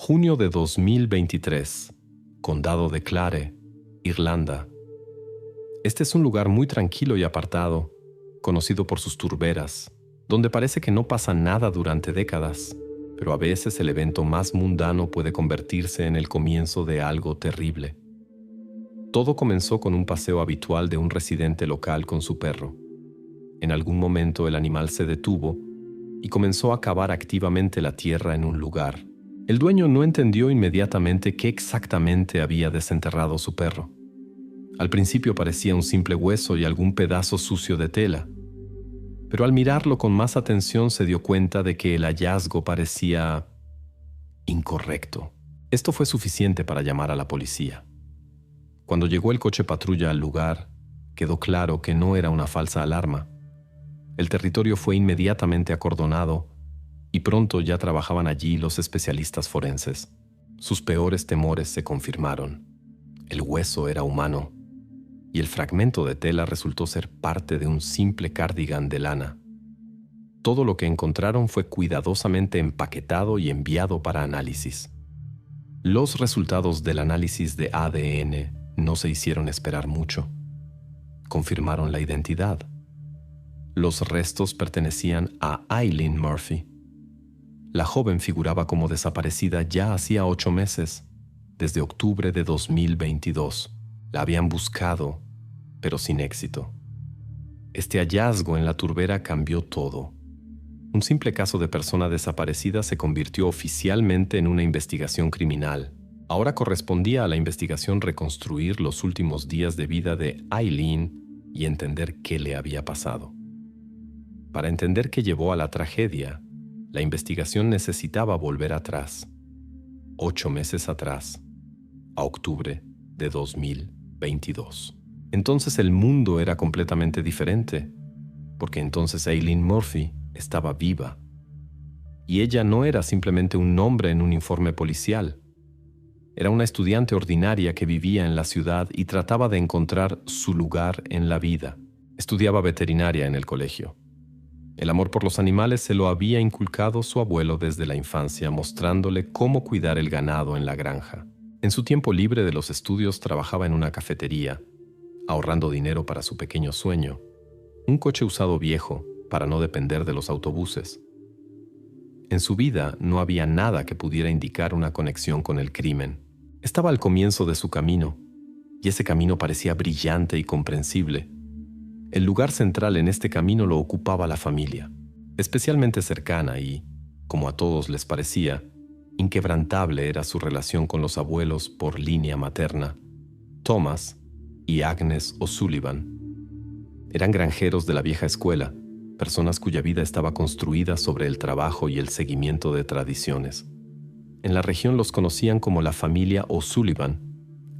Junio de 2023, Condado de Clare, Irlanda. Este es un lugar muy tranquilo y apartado, conocido por sus turberas, donde parece que no pasa nada durante décadas, pero a veces el evento más mundano puede convertirse en el comienzo de algo terrible. Todo comenzó con un paseo habitual de un residente local con su perro. En algún momento el animal se detuvo y comenzó a cavar activamente la tierra en un lugar. El dueño no entendió inmediatamente qué exactamente había desenterrado su perro. Al principio parecía un simple hueso y algún pedazo sucio de tela, pero al mirarlo con más atención se dio cuenta de que el hallazgo parecía incorrecto. Esto fue suficiente para llamar a la policía. Cuando llegó el coche patrulla al lugar, quedó claro que no era una falsa alarma. El territorio fue inmediatamente acordonado y pronto ya trabajaban allí los especialistas forenses. Sus peores temores se confirmaron. El hueso era humano y el fragmento de tela resultó ser parte de un simple cardigan de lana. Todo lo que encontraron fue cuidadosamente empaquetado y enviado para análisis. Los resultados del análisis de ADN no se hicieron esperar mucho. Confirmaron la identidad. Los restos pertenecían a Eileen Murphy. La joven figuraba como desaparecida ya hacía 8 meses, desde octubre de 2022. La habían buscado, pero sin éxito. Este hallazgo en la turbera cambió todo. Un simple caso de persona desaparecida se convirtió oficialmente en una investigación criminal. Ahora correspondía a la investigación reconstruir los últimos días de vida de Eileen y entender qué le había pasado. Para entender qué llevó a la tragedia, la investigación necesitaba volver atrás, 8 meses atrás, a octubre de 2022. Entonces el mundo era completamente diferente, porque entonces Eileen Murphy estaba viva. Y ella no era simplemente un nombre en un informe policial. Era una estudiante ordinaria que vivía en la ciudad y trataba de encontrar su lugar en la vida. Estudiaba veterinaria en el colegio. El amor por los animales se lo había inculcado su abuelo desde la infancia, mostrándole cómo cuidar el ganado en la granja. En su tiempo libre de los estudios trabajaba en una cafetería, ahorrando dinero para su pequeño sueño, un coche usado viejo para no depender de los autobuses. En su vida no había nada que pudiera indicar una conexión con el crimen. Estaba al comienzo de su camino, y ese camino parecía brillante y comprensible. El lugar central en este camino lo ocupaba la familia, especialmente cercana y, como a todos les parecía, inquebrantable era su relación con los abuelos por línea materna, Thomas y Agnes O'Sullivan. Eran granjeros de la vieja escuela, personas cuya vida estaba construida sobre el trabajo y el seguimiento de tradiciones. En la región los conocían como la familia O'Sullivan,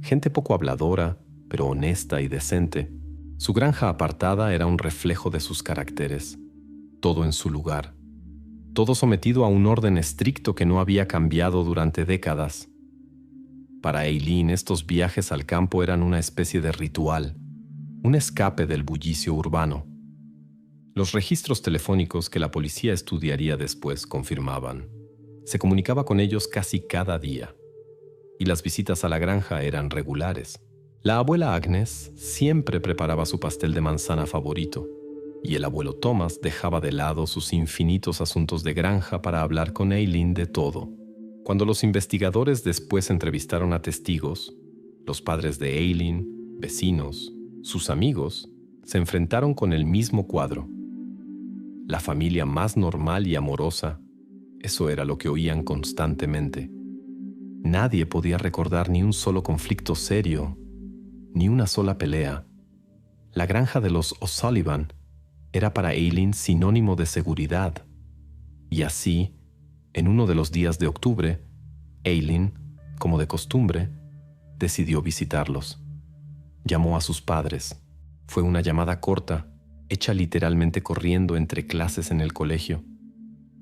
gente poco habladora, pero honesta y decente. Su granja apartada era un reflejo de sus caracteres, todo en su lugar, todo sometido a un orden estricto que no había cambiado durante décadas. Para Eileen, estos viajes al campo eran una especie de ritual, un escape del bullicio urbano. Los registros telefónicos que la policía estudiaría después confirmaban. Se comunicaba con ellos casi cada día, y las visitas a la granja eran regulares. La abuela Agnes siempre preparaba su pastel de manzana favorito, y el abuelo Thomas dejaba de lado sus infinitos asuntos de granja para hablar con Eileen de todo. Cuando los investigadores después entrevistaron a testigos, los padres de Eileen, vecinos, sus amigos, se enfrentaron con el mismo cuadro. La familia más normal y amorosa, eso era lo que oían constantemente. Nadie podía recordar ni un solo conflicto serio, ni una sola pelea. La granja de los O'Sullivan era para Eileen sinónimo de seguridad. Y así, en uno de los días de octubre, Eileen, como de costumbre, decidió visitarlos. Llamó a sus padres. Fue una llamada corta, hecha literalmente corriendo entre clases en el colegio.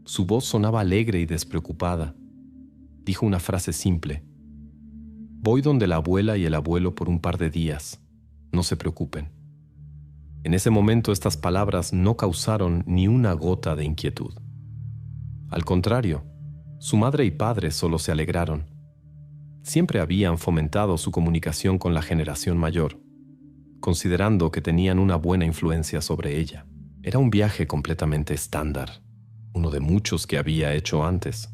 Su voz sonaba alegre y despreocupada. Dijo una frase simple: «Voy donde la abuela y el abuelo por un par de días. No se preocupen». En ese momento estas palabras no causaron ni una gota de inquietud. Al contrario, Su madre y padre solo se alegraron. Siempre habían fomentado su comunicación con la generación mayor, considerando que tenían una buena influencia sobre ella. Era un viaje completamente estándar, uno de muchos que había hecho antes.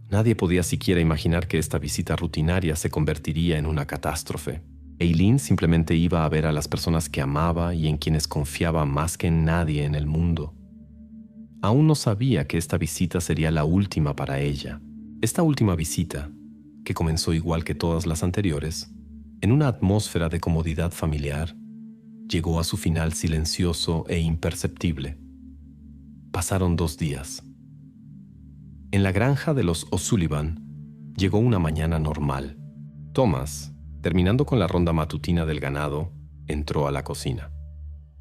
Nadie podía siquiera imaginar que esta visita rutinaria se convertiría en una catástrofe. Eileen simplemente iba a ver a las personas que amaba y en quienes confiaba más que en nadie en el mundo. Aún no sabía que esta visita sería la última para ella. Esta última visita, que comenzó igual que todas las anteriores, en una atmósfera de comodidad familiar, llegó a su final silencioso e imperceptible. Pasaron 2 días. En la granja de los O'Sullivan llegó una mañana normal. Thomas, terminando con la ronda matutina del ganado, entró a la cocina.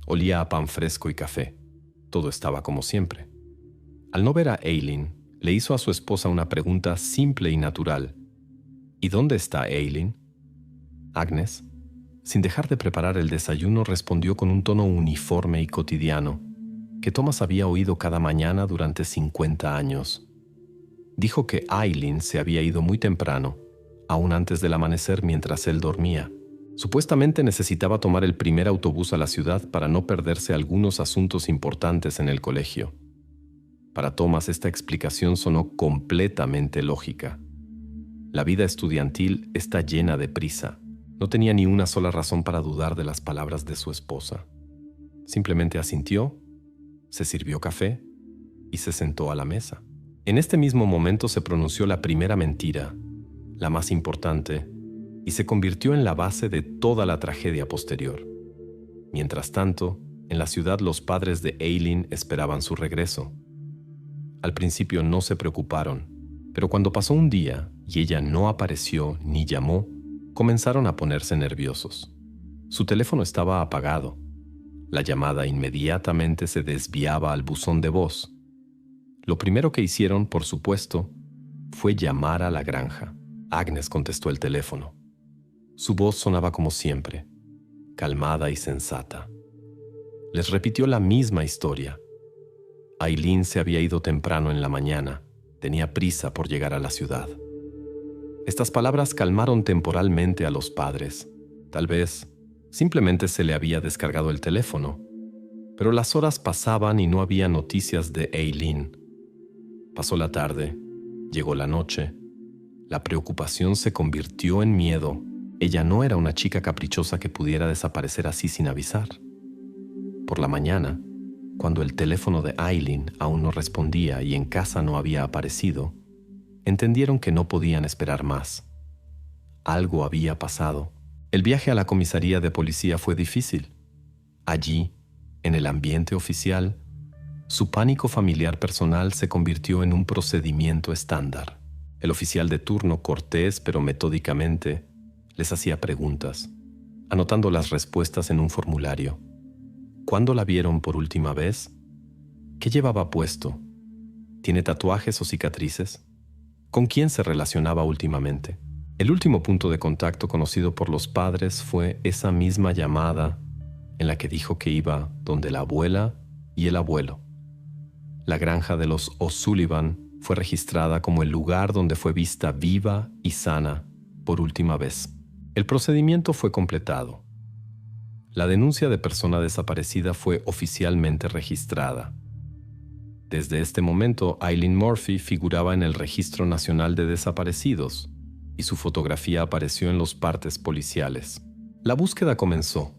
Olía a pan fresco y café. Todo estaba como siempre. Al no ver a Eileen, le hizo a su esposa una pregunta simple y natural. ¿Y dónde está Eileen? Agnes, sin dejar de preparar el desayuno, respondió con un tono uniforme y cotidiano, que Thomas había oído cada mañana durante 50 años. Dijo que Eileen se había ido muy temprano, aún antes del amanecer mientras él dormía. Supuestamente necesitaba tomar el primer autobús a la ciudad para no perderse algunos asuntos importantes en el colegio. Para Thomas esta explicación sonó completamente lógica. La vida estudiantil está llena de prisa. No tenía ni una sola razón para dudar de las palabras de su esposa. Simplemente asintió, se sirvió café y se sentó a la mesa. En este mismo momento se pronunció la primera mentira, la más importante, y se convirtió en la base de toda la tragedia posterior. Mientras tanto, en la ciudad los padres de Eileen esperaban su regreso. Al principio no se preocuparon, pero cuando pasó un día y ella no apareció ni llamó, comenzaron a ponerse nerviosos. Su teléfono estaba apagado. La llamada inmediatamente se desviaba al buzón de voz. Lo primero que hicieron, por supuesto, fue llamar a la granja. Agnes contestó el teléfono. Su voz sonaba como siempre, calmada y sensata. Les repitió la misma historia. Eileen se había ido temprano en la mañana. Tenía prisa por llegar a la ciudad. Estas palabras calmaron temporalmente a los padres. Tal vez simplemente se le había descargado el teléfono. Pero las horas pasaban y no había noticias de Eileen. Pasó la tarde, llegó la noche. La preocupación se convirtió en miedo. Ella no era una chica caprichosa que pudiera desaparecer así sin avisar. Por la mañana, cuando el teléfono de Eileen aún no respondía y en casa no había aparecido, entendieron que no podían esperar más. Algo había pasado. El viaje a la comisaría de policía fue difícil. Allí, en el ambiente oficial, su pánico familiar personal se convirtió en un procedimiento estándar. El oficial de turno, cortés pero metódicamente, les hacía preguntas, anotando las respuestas en un formulario. ¿Cuándo la vieron por última vez? ¿Qué llevaba puesto? ¿Tiene tatuajes o cicatrices? ¿Con quién se relacionaba últimamente? El último punto de contacto conocido por los padres fue esa misma llamada en la que dijo que iba donde la abuela y el abuelo. La granja de los O'Sullivan fue registrada como el lugar donde fue vista viva y sana por última vez. El procedimiento fue completado. La denuncia de persona desaparecida fue oficialmente registrada. Desde este momento, Eileen Murphy figuraba en el Registro Nacional de Desaparecidos y su fotografía apareció en los partes policiales. La búsqueda comenzó.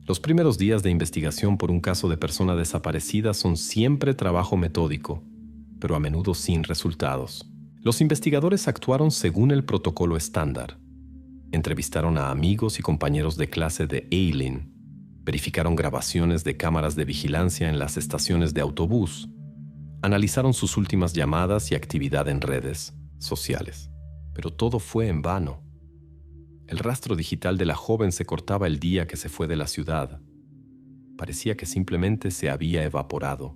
Los primeros días de investigación por un caso de persona desaparecida son siempre trabajo metódico, pero a menudo sin resultados. Los investigadores actuaron según el protocolo estándar. Entrevistaron a amigos y compañeros de clase de Eileen, verificaron grabaciones de cámaras de vigilancia en las estaciones de autobús, analizaron sus últimas llamadas y actividad en redes sociales. Pero todo fue en vano. El rastro digital de la joven se cortaba el día que se fue de la ciudad. Parecía que simplemente se había evaporado.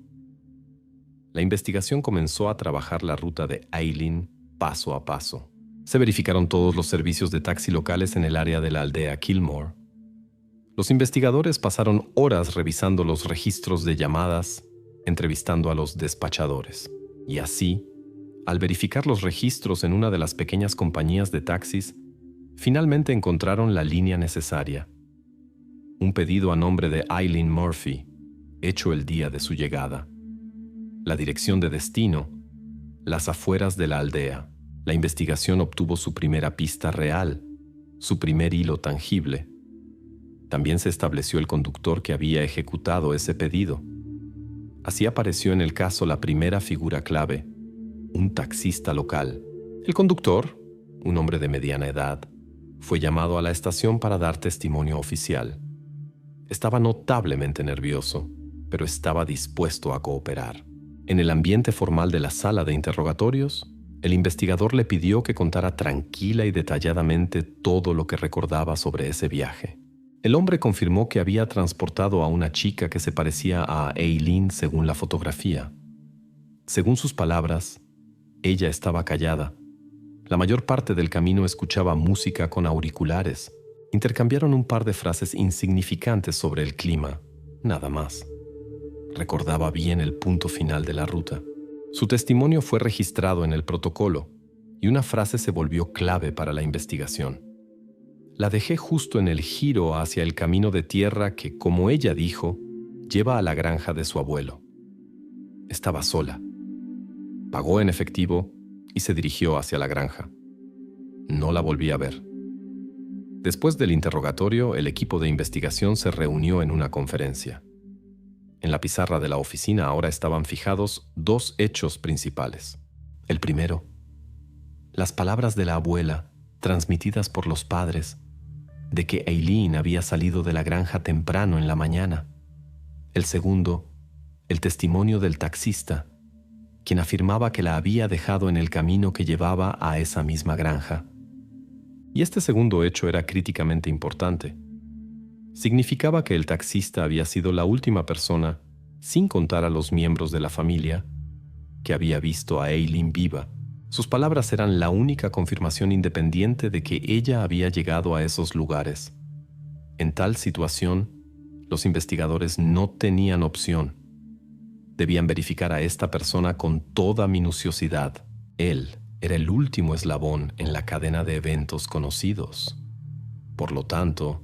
La investigación comenzó a trabajar la ruta de Eileen paso a paso. Se verificaron todos los servicios de taxi locales en el área de la aldea Kilmore. Los investigadores pasaron horas revisando los registros de llamadas, entrevistando a los despachadores. Y así, Al verificar los registros en una de las pequeñas compañías de taxis, finalmente encontraron la línea necesaria. Un pedido a nombre de Eileen Murphy, hecho el día de su llegada. La dirección de destino, las afueras de la aldea. La investigación obtuvo su primera pista real, su primer hilo tangible. También se estableció el conductor que había ejecutado ese pedido. Así apareció en el caso la primera figura clave, un taxista local. El conductor, un hombre de mediana edad, fue llamado a la estación para dar testimonio oficial. Estaba notablemente nervioso, pero estaba dispuesto a cooperar. En el ambiente formal de la sala de interrogatorios, el investigador le pidió que contara tranquila y detalladamente todo lo que recordaba sobre ese viaje. El hombre confirmó que había transportado a una chica que se parecía a Eileen según la fotografía. Según sus palabras, ella estaba callada. La mayor parte del camino escuchaba música con auriculares. Intercambiaron un par de frases insignificantes sobre el clima, nada más. Recordaba bien el punto final de la ruta. Su testimonio fue registrado en el protocolo y una frase se volvió clave para la investigación. La dejé justo en el giro hacia el camino de tierra que, como ella dijo, lleva a la granja de su abuelo. Estaba sola. Pagó en efectivo y se dirigió hacia la granja. No la volví a ver. Después del interrogatorio, el equipo de investigación se reunió en una conferencia. En la pizarra de la oficina ahora estaban fijados dos hechos principales. El primero, las palabras de la abuela, transmitidas por los padres, de que Eileen había salido de la granja temprano en la mañana. El segundo, el testimonio del taxista, quien afirmaba que la había dejado en el camino que llevaba a esa misma granja. Y este segundo hecho era críticamente importante. Significaba que el taxista había sido la última persona, sin contar a los miembros de la familia, que había visto a Eileen viva. Sus palabras eran la única confirmación independiente de que ella había llegado a esos lugares. En tal situación, los investigadores no tenían opción. Debían verificar a esta persona con toda minuciosidad. Él era el último eslabón en la cadena de eventos conocidos. Por lo tanto,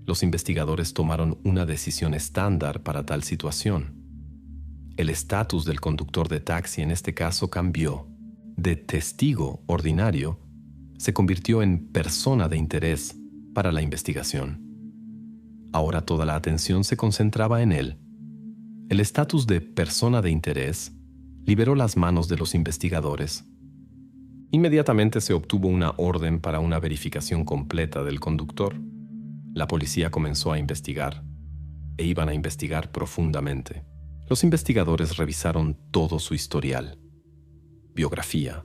los investigadores tomaron una decisión estándar para tal situación. El estatus del conductor de taxi en este caso cambió. De testigo ordinario, se convirtió en persona de interés para la investigación. Ahora toda la atención se concentraba en él. El estatus de persona de interés liberó las manos de los investigadores. Inmediatamente se obtuvo una orden para una verificación completa del conductor. La policía comenzó a investigar, e iban a investigar profundamente. Los investigadores revisaron todo su historial. Biografía,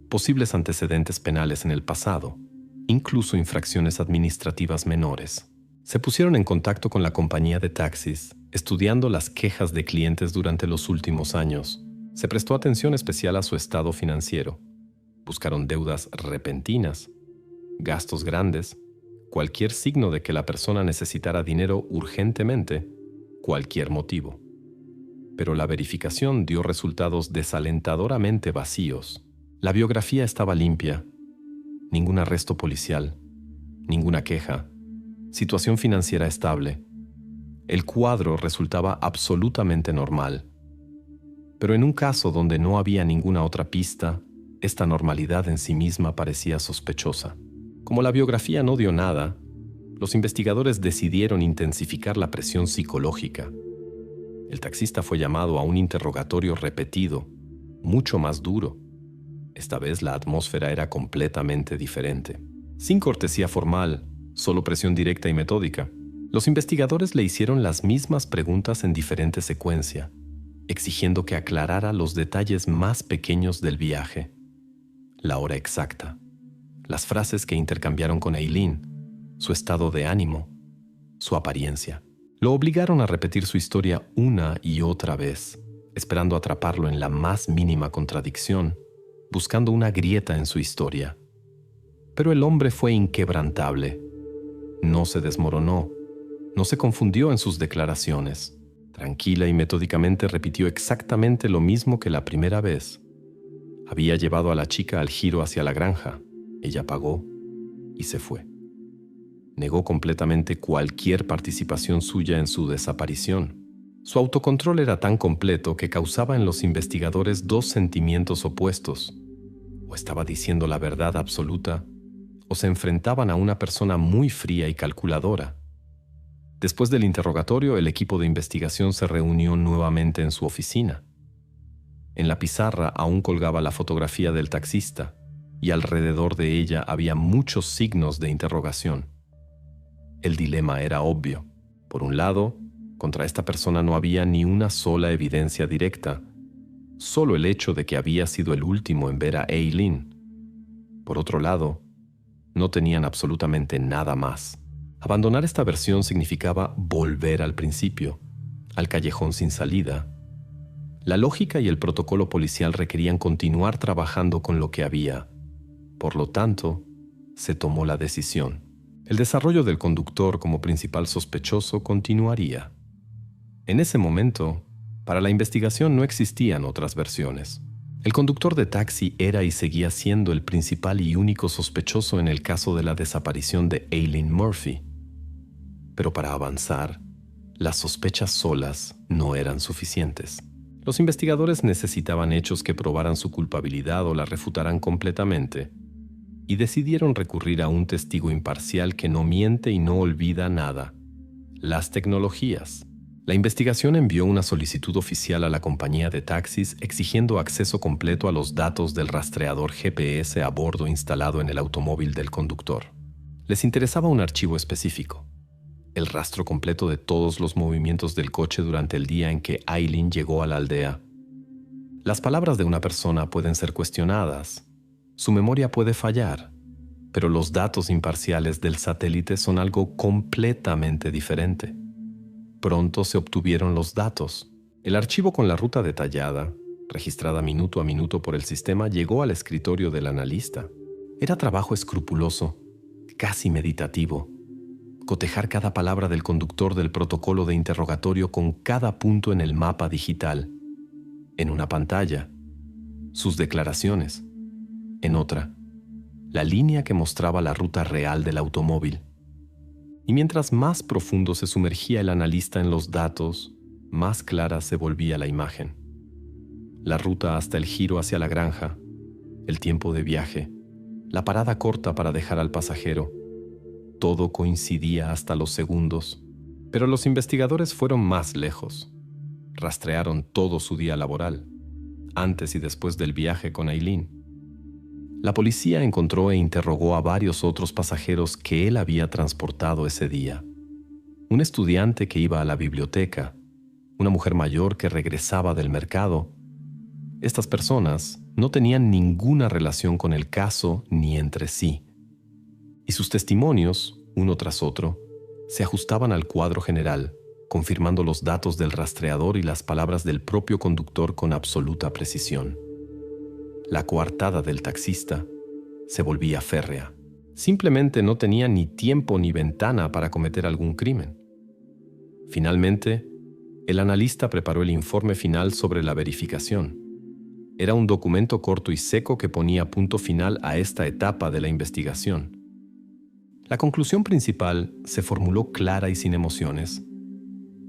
posibles antecedentes penales en el pasado, incluso infracciones administrativas menores. Se pusieron en contacto con la compañía de taxis, estudiando las quejas de clientes durante los últimos años. Se prestó atención especial a su estado financiero. Buscaron deudas repentinas, gastos grandes, cualquier signo de que la persona necesitara dinero urgentemente, cualquier motivo. Pero la verificación dio resultados desalentadoramente vacíos. La biografía estaba limpia, ningún arresto policial, ninguna queja, situación financiera estable. El cuadro resultaba absolutamente normal. Pero en un caso donde no había ninguna otra pista, esta normalidad en sí misma parecía sospechosa. Como la biografía no dio nada, los investigadores decidieron intensificar la presión psicológica. El taxista fue llamado a un interrogatorio repetido, mucho más duro. Esta vez la atmósfera era completamente diferente. Sin cortesía formal, solo presión directa y metódica, los investigadores le hicieron las mismas preguntas en diferente secuencia, exigiendo que aclarara los detalles más pequeños del viaje. La hora exacta, las frases que intercambiaron con Eileen, su estado de ánimo, su apariencia. Lo obligaron a repetir su historia una y otra vez, esperando atraparlo en la más mínima contradicción, buscando una grieta en su historia. Pero el hombre fue inquebrantable. No se desmoronó, no se confundió en sus declaraciones. Tranquila y metódicamente repitió exactamente lo mismo que la primera vez. Había llevado a la chica al giro hacia la granja. Ella pagó y se fue. Negó completamente cualquier participación suya en su desaparición. Su autocontrol era tan completo que causaba en los investigadores dos sentimientos opuestos. O estaba diciendo la verdad absoluta, o se enfrentaban a una persona muy fría y calculadora. Después del interrogatorio, el equipo de investigación se reunió nuevamente en su oficina. En la pizarra aún colgaba la fotografía del taxista, y alrededor de ella había muchos signos de interrogación. El dilema era obvio. Por un lado, contra esta persona no había ni una sola evidencia directa, solo el hecho de que había sido el último en ver a Eileen. Por otro lado, no tenían absolutamente nada más. Abandonar esta versión significaba volver al principio, al callejón sin salida. La lógica y el protocolo policial requerían continuar trabajando con lo que había. Por lo tanto, se tomó la decisión. El desarrollo del conductor como principal sospechoso continuaría. En ese momento, para la investigación no existían otras versiones. El conductor de taxi era y seguía siendo el principal y único sospechoso en el caso de la desaparición de Eileen Murphy. Pero para avanzar, las sospechas solas no eran suficientes. Los investigadores necesitaban hechos que probaran su culpabilidad o la refutaran completamente, y decidieron recurrir a un testigo imparcial que no miente y no olvida nada: las tecnologías. La investigación envió una solicitud oficial a la compañía de taxis exigiendo acceso completo a los datos del rastreador GPS a bordo instalado en el automóvil del conductor. Les interesaba un archivo específico: el rastro completo de todos los movimientos del coche durante el día en que Eileen llegó a la aldea. Las palabras de una persona pueden ser cuestionadas, su memoria puede fallar, pero los datos imparciales del satélite son algo completamente diferente. Pronto se obtuvieron los datos. El archivo con la ruta detallada, registrada minuto a minuto por el sistema, llegó al escritorio del analista. Era trabajo escrupuloso, casi meditativo, cotejar cada palabra del conductor del protocolo de interrogatorio con cada punto en el mapa digital. En una pantalla, sus declaraciones. En otra, la línea que mostraba la ruta real del automóvil. Y mientras más profundo se sumergía el analista en los datos, más clara se volvía la imagen. La ruta hasta el giro hacia la granja, el tiempo de viaje, la parada corta para dejar al pasajero. Todo coincidía hasta los segundos, pero los investigadores fueron más lejos. Rastrearon todo su día laboral, antes y después del viaje con Eileen. La policía encontró e interrogó a varios otros pasajeros que él había transportado ese día. Un estudiante que iba a la biblioteca, una mujer mayor que regresaba del mercado. Estas personas no tenían ninguna relación con el caso ni entre sí. Y sus testimonios, uno tras otro, se ajustaban al cuadro general, confirmando los datos del rastreador y las palabras del propio conductor con absoluta precisión. La coartada del taxista se volvía férrea. Simplemente no tenía ni tiempo ni ventana para cometer algún crimen. Finalmente, el analista preparó el informe final sobre la verificación. Era un documento corto y seco que ponía punto final a esta etapa de la investigación. La conclusión principal se formuló clara y sin emociones.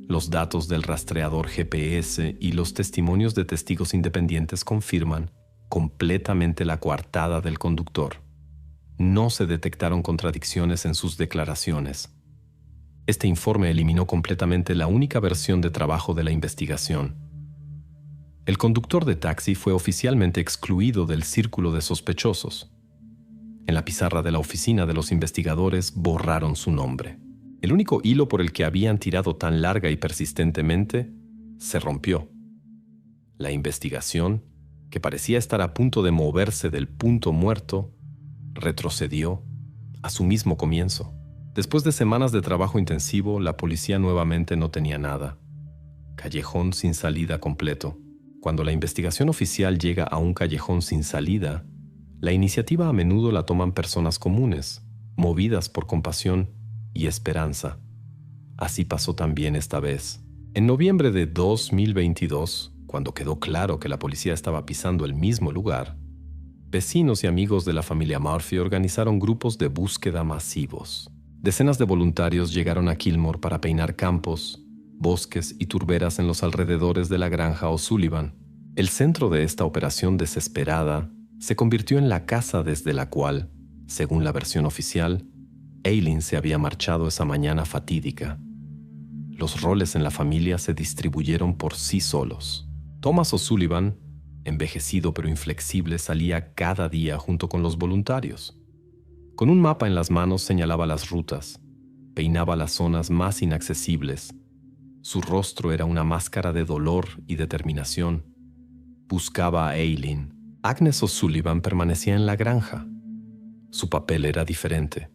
Los datos del rastreador GPS y los testimonios de testigos independientes confirman completamente la coartada del conductor. No se detectaron contradicciones en sus declaraciones. Este informe eliminó completamente la única versión de trabajo de la investigación. El conductor de taxi fue oficialmente excluido del círculo de sospechosos. En la pizarra de la oficina de los investigadores borraron su nombre. El único hilo por el que habían tirado tan larga y persistentemente se rompió. La investigación, que parecía estar a punto de moverse del punto muerto, retrocedió a su mismo comienzo. Después de semanas de trabajo intensivo, la policía nuevamente no tenía nada. Callejón sin salida completo. Cuando la investigación oficial llega a un callejón sin salida, la iniciativa a menudo la toman personas comunes, movidas por compasión y esperanza. Así pasó también esta vez. En noviembre de 2022, cuando quedó claro que la policía estaba pisando el mismo lugar, Vecinos y amigos de la familia Murphy organizaron grupos de búsqueda masivos. Decenas de voluntarios llegaron a Kilmore para peinar campos, bosques y turberas en los alrededores de la granja O'Sullivan. El centro de esta operación desesperada se convirtió en la casa desde la cual, según la versión oficial, Eileen se había marchado esa mañana fatídica. Los roles en la familia se distribuyeron por sí solos. Thomas O'Sullivan, envejecido pero inflexible, salía cada día junto con los voluntarios. Con un mapa en las manos señalaba las rutas, peinaba las zonas más inaccesibles. Su rostro era una máscara de dolor y determinación. Buscaba a Eileen. Agnes O'Sullivan permanecía en la granja. Su papel era diferente.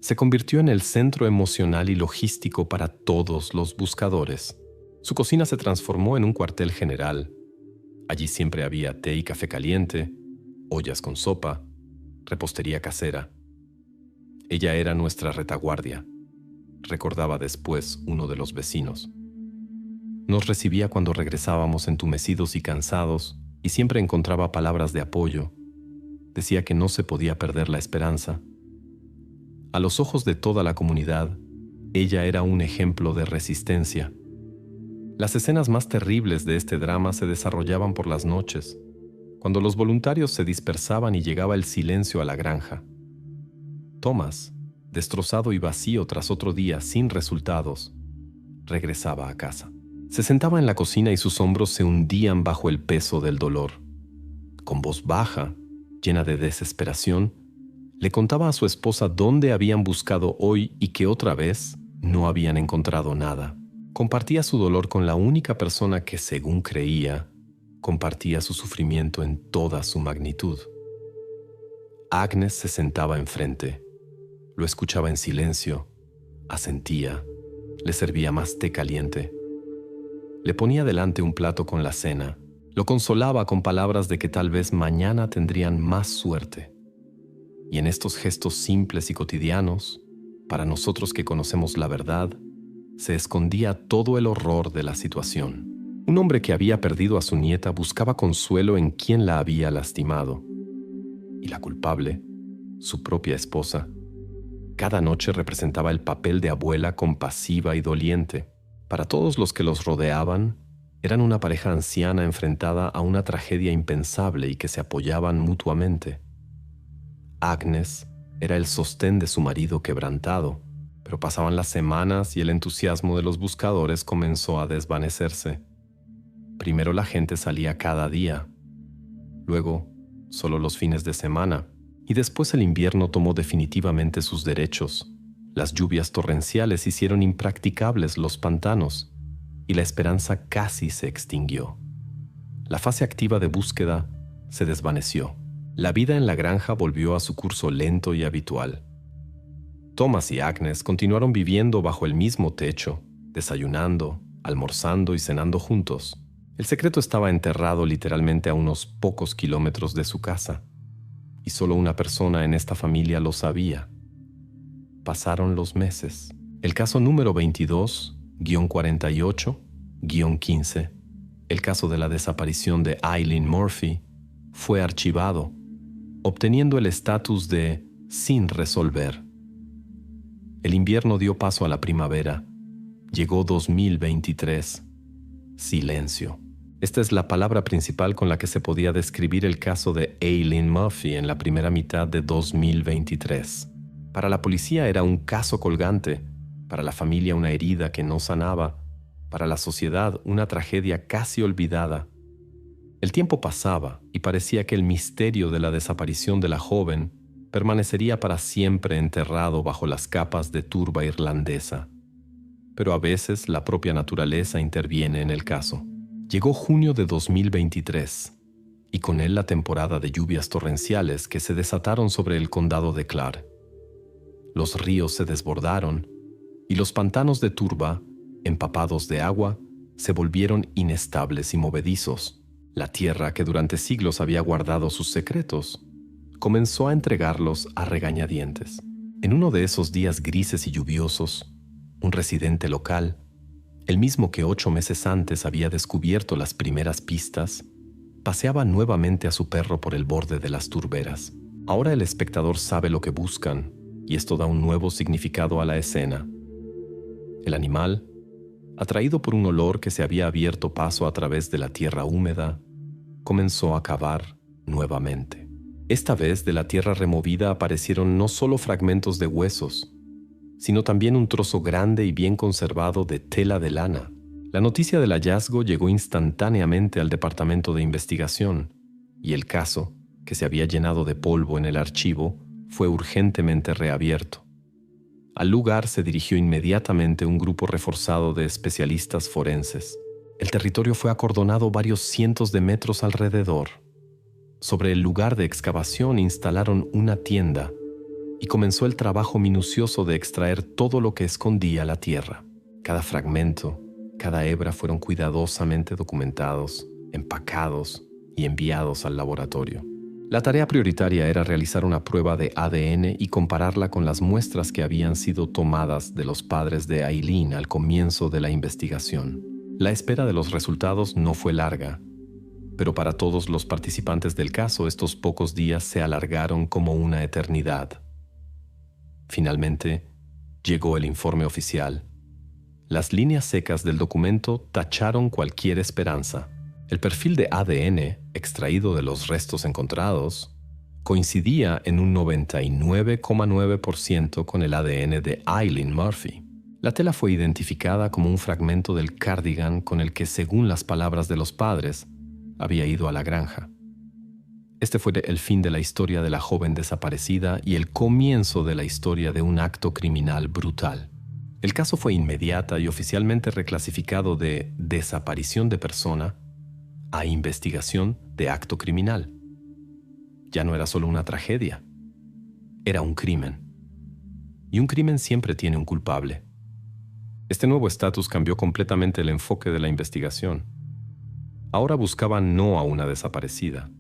Se convirtió en el centro emocional y logístico para todos los buscadores. Su cocina se transformó en un cuartel general. Allí siempre había té y café caliente, ollas con sopa, repostería casera. Ella era nuestra retaguardia, recordaba después uno de los vecinos. Nos recibía cuando regresábamos entumecidos y cansados y siempre encontraba palabras de apoyo. Decía que no se podía perder la esperanza. A los ojos de toda la comunidad, ella era un ejemplo de resistencia. Las escenas más terribles de este drama se desarrollaban por las noches, cuando los voluntarios se dispersaban y llegaba el silencio a la granja. Thomas, destrozado y vacío tras otro día sin resultados, regresaba a casa. Se sentaba en la cocina y sus hombros se hundían bajo el peso del dolor. Con voz baja, llena de desesperación, le contaba a su esposa dónde habían buscado hoy y que otra vez no habían encontrado nada. Compartía su dolor con la única persona que, según creía, compartía su sufrimiento en toda su magnitud. Agnes se sentaba enfrente. Lo escuchaba en silencio, asentía, le servía más té caliente. Le ponía delante un plato con la cena, lo consolaba con palabras de que tal vez mañana tendrían más suerte. Y en estos gestos simples y cotidianos, para nosotros que conocemos la verdad, se escondía todo el horror de la situación. Un hombre que había perdido a su nieta buscaba consuelo en quien la había lastimado. Y la culpable, su propia esposa, cada noche representaba el papel de abuela compasiva y doliente. Para todos los que los rodeaban, eran una pareja anciana enfrentada a una tragedia impensable y que se apoyaban mutuamente. Agnes era el sostén de su marido quebrantado, pero pasaban las semanas y el entusiasmo de los buscadores comenzó a desvanecerse. Primero la gente salía cada día, luego solo los fines de semana, y después el invierno tomó definitivamente sus derechos. Las lluvias torrenciales hicieron impracticables los pantanos, y la esperanza casi se extinguió. La fase activa de búsqueda se desvaneció. La vida en la granja volvió a su curso lento y habitual. Thomas y Agnes continuaron viviendo bajo el mismo techo, desayunando, almorzando y cenando juntos. El secreto estaba enterrado literalmente a unos pocos kilómetros de su casa, y solo una persona en esta familia lo sabía. Pasaron los meses. El caso número 22-48-15, el caso de la desaparición de Eileen Murphy, fue archivado, obteniendo el estatus de sin resolver. El invierno dio paso a la primavera. Llegó 2023. Silencio. Esta es la palabra principal con la que se podía describir el caso de Eileen Murphy en la primera mitad de 2023. Para la policía era un caso colgante, para la familia una herida que no sanaba, para la sociedad una tragedia casi olvidada. El tiempo pasaba y parecía que el misterio de la desaparición de la joven permanecería para siempre enterrado bajo las capas de turba irlandesa. Pero a veces la propia naturaleza interviene en el caso. Llegó junio de 2023 y con él la temporada de lluvias torrenciales que se desataron sobre el condado de Clare. Los ríos se desbordaron y los pantanos de turba, empapados de agua, se volvieron inestables y movedizos. La tierra, que durante siglos había guardado sus secretos, comenzó a entregarlos a regañadientes. En uno de esos días grises y lluviosos, un residente local, el mismo que 8 meses antes había descubierto las primeras pistas, paseaba nuevamente a su perro por el borde de las turberas. Ahora el espectador sabe lo que buscan, y esto da un nuevo significado a la escena. El animal, atraído por un olor que se había abierto paso a través de la tierra húmeda, comenzó a cavar nuevamente. Esta vez de la tierra removida aparecieron no solo fragmentos de huesos, sino también un trozo grande y bien conservado de tela de lana. La noticia del hallazgo llegó instantáneamente al departamento de investigación, y el caso, que se había llenado de polvo en el archivo, fue urgentemente reabierto. Al lugar se dirigió inmediatamente un grupo reforzado de especialistas forenses. El territorio fue acordonado varios cientos de metros alrededor. Sobre el lugar de excavación instalaron una tienda y comenzó el trabajo minucioso de extraer todo lo que escondía la tierra. Cada fragmento, cada hebra fueron cuidadosamente documentados, empacados y enviados al laboratorio. La tarea prioritaria era realizar una prueba de ADN y compararla con las muestras que habían sido tomadas de los padres de Aileen al comienzo de la investigación. La espera de los resultados no fue larga, pero para todos los participantes del caso estos pocos días se alargaron como una eternidad. Finalmente, llegó el informe oficial. Las líneas secas del documento tacharon cualquier esperanza. El perfil de ADN extraído de los restos encontrados coincidía en un 99,9% con el ADN de Aileen Murphy. La tela fue identificada como un fragmento del cardigan con el que, según las palabras de los padres, había ido a la granja. Este fue el fin de la historia de la joven desaparecida y el comienzo de la historia de un acto criminal brutal. El caso fue inmediata y oficialmente reclasificado de desaparición de persona a investigación de acto criminal. Ya no era solo una tragedia, era un crimen. Y un crimen siempre tiene un culpable. Este nuevo estatus cambió completamente el enfoque de la investigación. Ahora buscaban no a una desaparecida,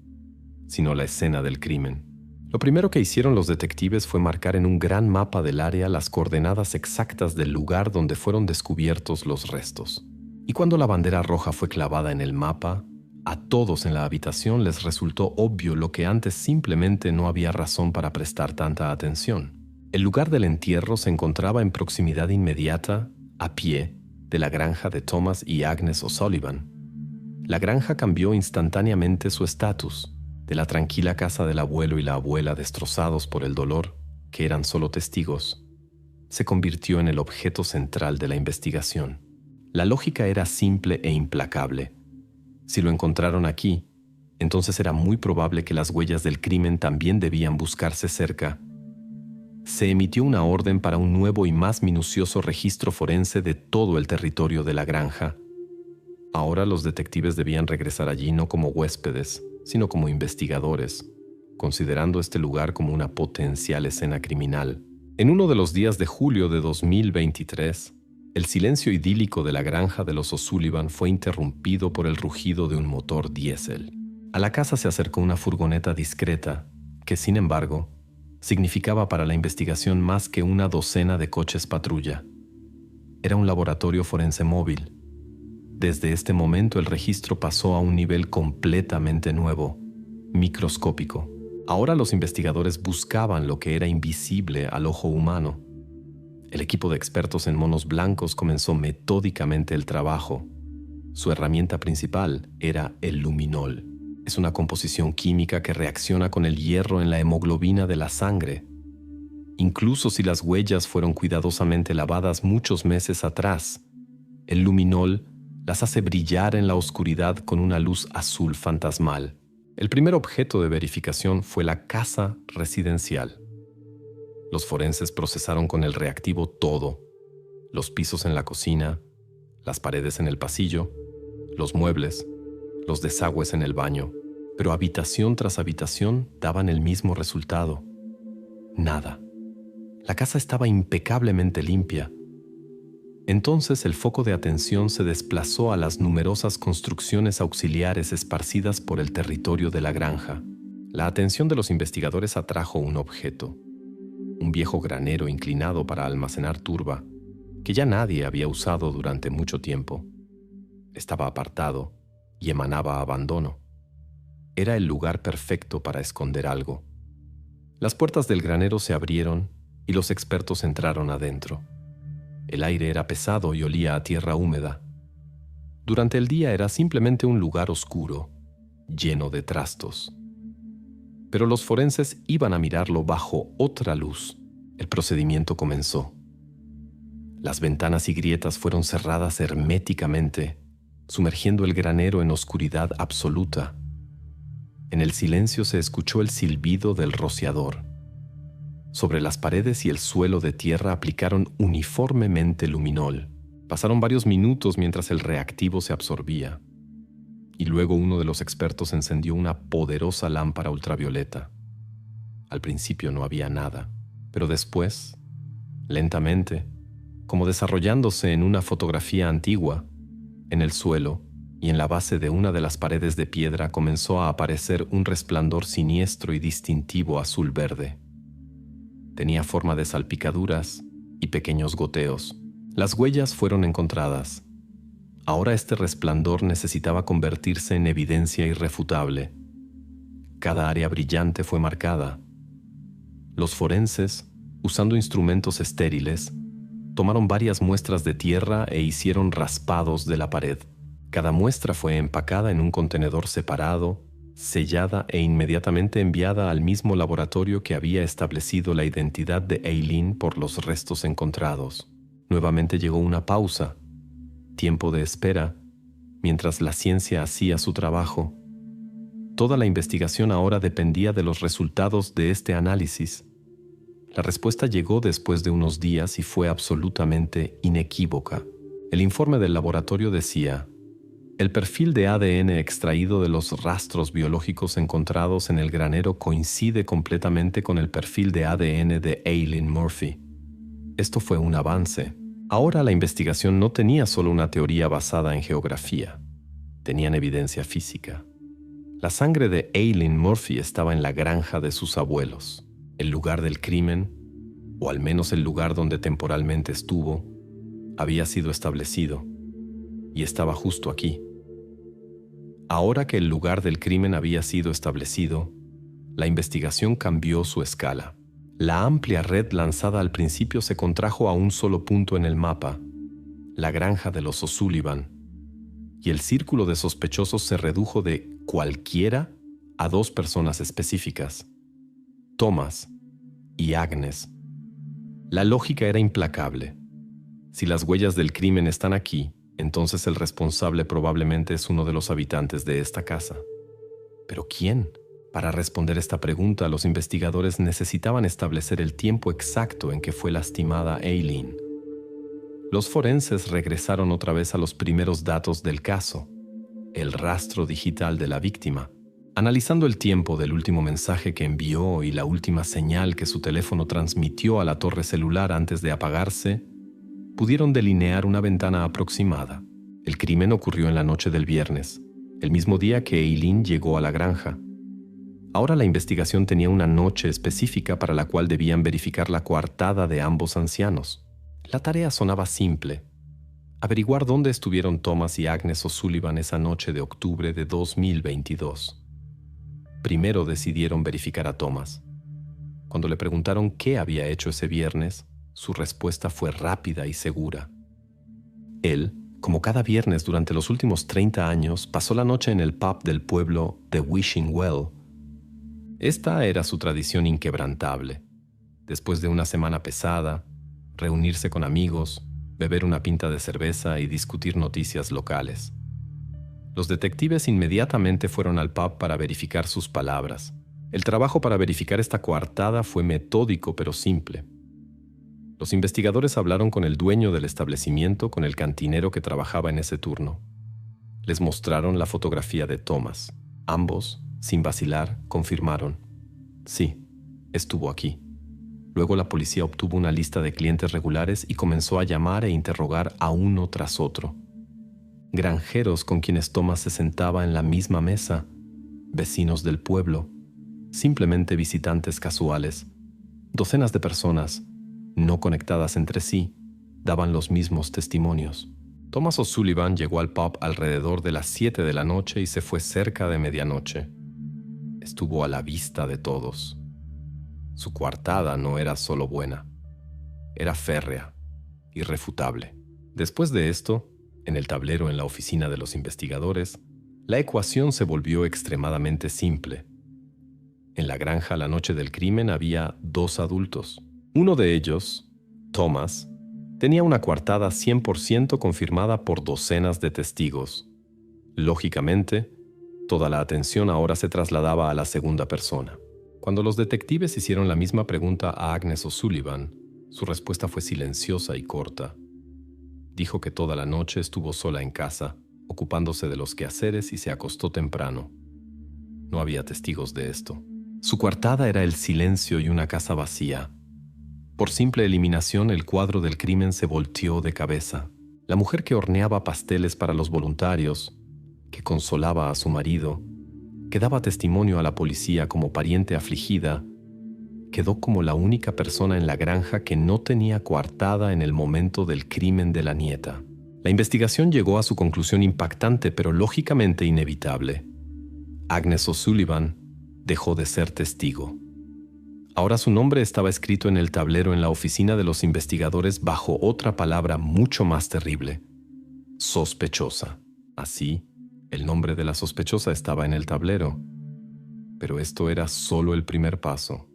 sino la escena del crimen. Lo primero que hicieron los detectives fue marcar en un gran mapa del área las coordenadas exactas del lugar donde fueron descubiertos los restos. Y cuando la bandera roja fue clavada en el mapa, a todos en la habitación les resultó obvio lo que antes simplemente no había razón para prestar tanta atención. El lugar del entierro se encontraba en proximidad inmediata, a pie, de la granja de Thomas y Agnes O'Sullivan. La granja cambió instantáneamente su estatus. De la tranquila casa del abuelo y la abuela destrozados por el dolor, que eran solo testigos, se convirtió en el objeto central de la investigación. La lógica era simple e implacable. Si lo encontraron aquí, entonces era muy probable que las huellas del crimen también debían buscarse cerca. Se emitió una orden para un nuevo y más minucioso registro forense de todo el territorio de la granja. Ahora los detectives debían regresar allí no como huéspedes, sino como investigadores, considerando este lugar como una potencial escena criminal. En uno de los días de julio de 2023, el silencio idílico de la granja de los O'Sullivan fue interrumpido por el rugido de un motor diésel. A la casa se acercó una furgoneta discreta, que sin embargo, significaba para la investigación más que una docena de coches patrulla. Era un laboratorio forense móvil. Desde este momento el registro pasó a un nivel completamente nuevo, microscópico. Ahora los investigadores buscaban lo que era invisible al ojo humano. El equipo de expertos en monos blancos comenzó metódicamente el trabajo. Su herramienta principal era el luminol. Es una composición química que reacciona con el hierro en la hemoglobina de la sangre. Incluso si las huellas fueron cuidadosamente lavadas muchos meses atrás, el luminol las hace brillar en la oscuridad con una luz azul fantasmal. El primer objeto de verificación fue la casa residencial. Los forenses procesaron con el reactivo todo: los pisos en la cocina, las paredes en el pasillo, los muebles, los desagües en el baño. Pero habitación tras habitación daban el mismo resultado: nada. La casa estaba impecablemente limpia. Entonces el foco de atención se desplazó a las numerosas construcciones auxiliares esparcidas por el territorio de la granja. La atención de los investigadores atrajo un objeto: un viejo granero inclinado para almacenar turba, que ya nadie había usado durante mucho tiempo. Estaba apartado y emanaba abandono. Era el lugar perfecto para esconder algo. Las puertas del granero se abrieron y los expertos entraron adentro. El aire era pesado y olía a tierra húmeda. Durante el día era simplemente un lugar oscuro, lleno de trastos. Pero los forenses iban a mirarlo bajo otra luz. El procedimiento comenzó. Las ventanas y grietas fueron cerradas herméticamente, sumergiendo el granero en oscuridad absoluta. En el silencio se escuchó el silbido del rociador. Sobre las paredes y el suelo de tierra aplicaron uniformemente luminol. Pasaron varios minutos mientras el reactivo se absorbía. Y luego uno de los expertos encendió una poderosa lámpara ultravioleta. Al principio no había nada, pero después, lentamente, como desarrollándose en una fotografía antigua, en el suelo y en la base de una de las paredes de piedra comenzó a aparecer un resplandor siniestro y distintivo azul-verde. Tenía forma de salpicaduras y pequeños goteos. Las huellas fueron encontradas. Ahora este resplandor necesitaba convertirse en evidencia irrefutable. Cada área brillante fue marcada. Los forenses, usando instrumentos estériles, tomaron varias muestras de tierra e hicieron raspados de la pared. Cada muestra fue empacada en un contenedor separado, sellada e inmediatamente enviada al mismo laboratorio que había establecido la identidad de Eileen por los restos encontrados. Nuevamente llegó una pausa, tiempo de espera, mientras la ciencia hacía su trabajo. Toda la investigación ahora dependía de los resultados de este análisis. La respuesta llegó después de unos días y fue absolutamente inequívoca. El informe del laboratorio decía: el perfil de ADN extraído de los rastros biológicos encontrados en el granero coincide completamente con el perfil de ADN de Eileen Murphy. Esto fue un avance. Ahora la investigación no tenía solo una teoría basada en geografía. Tenían evidencia física. La sangre de Eileen Murphy estaba en la granja de sus abuelos. El lugar del crimen, o al menos el lugar donde temporalmente estuvo, había sido establecido y estaba justo aquí. Ahora que el lugar del crimen había sido establecido, la investigación cambió su escala. La amplia red lanzada al principio se contrajo a un solo punto en el mapa, la granja de los O'Sullivan, y el círculo de sospechosos se redujo de cualquiera a 2 personas específicas: Thomas y Agnes. La lógica era implacable. Si las huellas del crimen están aquí, entonces el responsable probablemente es uno de los habitantes de esta casa. ¿Pero quién? Para responder esta pregunta, los investigadores necesitaban establecer el tiempo exacto en que fue lastimada Eileen. Los forenses regresaron otra vez a los primeros datos del caso, el rastro digital de la víctima. Analizando el tiempo del último mensaje que envió y la última señal que su teléfono transmitió a la torre celular antes de apagarse, pudieron delinear una ventana aproximada. El crimen ocurrió en la noche del viernes, el mismo día que Eileen llegó a la granja. Ahora la investigación tenía una noche específica para la cual debían verificar la coartada de ambos ancianos. La tarea sonaba simple: averiguar dónde estuvieron Thomas y Agnes O'Sullivan esa noche de octubre de 2022. Primero decidieron verificar a Thomas. Cuando le preguntaron qué había hecho ese viernes, su respuesta fue rápida y segura. Él, como cada viernes durante los últimos 30 años, pasó la noche en el pub del pueblo de Wishing Well. Esta era su tradición inquebrantable. Después de una semana pesada, reunirse con amigos, beber una pinta de cerveza y discutir noticias locales. Los detectives inmediatamente fueron al pub para verificar sus palabras. El trabajo para verificar esta coartada fue metódico pero simple. Los investigadores hablaron con el dueño del establecimiento, con el cantinero que trabajaba en ese turno. Les mostraron la fotografía de Thomas. Ambos, sin vacilar, confirmaron: sí, estuvo aquí. Luego la policía obtuvo una lista de clientes regulares y comenzó a llamar e interrogar a uno tras otro. Granjeros con quienes Thomas se sentaba en la misma mesa, vecinos del pueblo, simplemente visitantes casuales. Docenas de personas, no conectadas entre sí, daban los mismos testimonios. Thomas O'Sullivan llegó al pub alrededor de las 7 de la noche y se fue cerca de medianoche. estuvo a la vista de todos. Su coartada no era solo buena, era férrea, irrefutable. Después de esto, en el tablero en la oficina de los investigadores, la ecuación se volvió extremadamente simple. En la granja la noche del crimen había 2 adultos. Uno de ellos, Thomas, tenía una coartada 100% confirmada por docenas de testigos. Lógicamente, toda la atención ahora se trasladaba a la segunda persona. Cuando los detectives hicieron la misma pregunta a Agnes O'Sullivan, su respuesta fue silenciosa y corta. Dijo que toda la noche estuvo sola en casa, ocupándose de los quehaceres y se acostó temprano. No había testigos de esto. Su coartada era el silencio y una casa vacía. Por simple eliminación, el cuadro del crimen se volteó de cabeza. La mujer que horneaba pasteles para los voluntarios, que consolaba a su marido, que daba testimonio a la policía como pariente afligida, quedó como la única persona en la granja que no tenía coartada en el momento del crimen de la nieta. La investigación llegó a su conclusión impactante, pero lógicamente inevitable. Agnes O'Sullivan dejó de ser testigo. Ahora su nombre estaba escrito en el tablero en la oficina de los investigadores bajo otra palabra mucho más terrible: sospechosa. Así, el nombre de la sospechosa estaba en el tablero. Pero esto era solo el primer paso.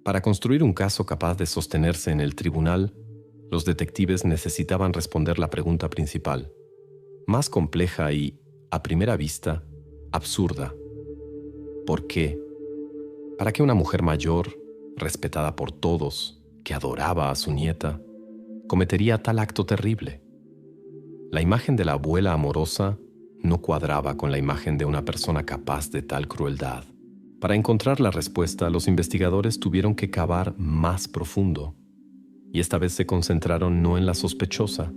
Para construir un caso capaz de sostenerse en el tribunal, los detectives necesitaban responder la pregunta principal, más compleja y, a primera vista, absurda. ¿Por qué? ¿Para qué una mujer mayor, respetada por todos, que adoraba a su nieta, cometería tal acto terrible? La imagen de la abuela amorosa no cuadraba con la imagen de una persona capaz de tal crueldad. Para encontrar la respuesta, los investigadores tuvieron que cavar más profundo, y esta vez se concentraron no en la sospechosa,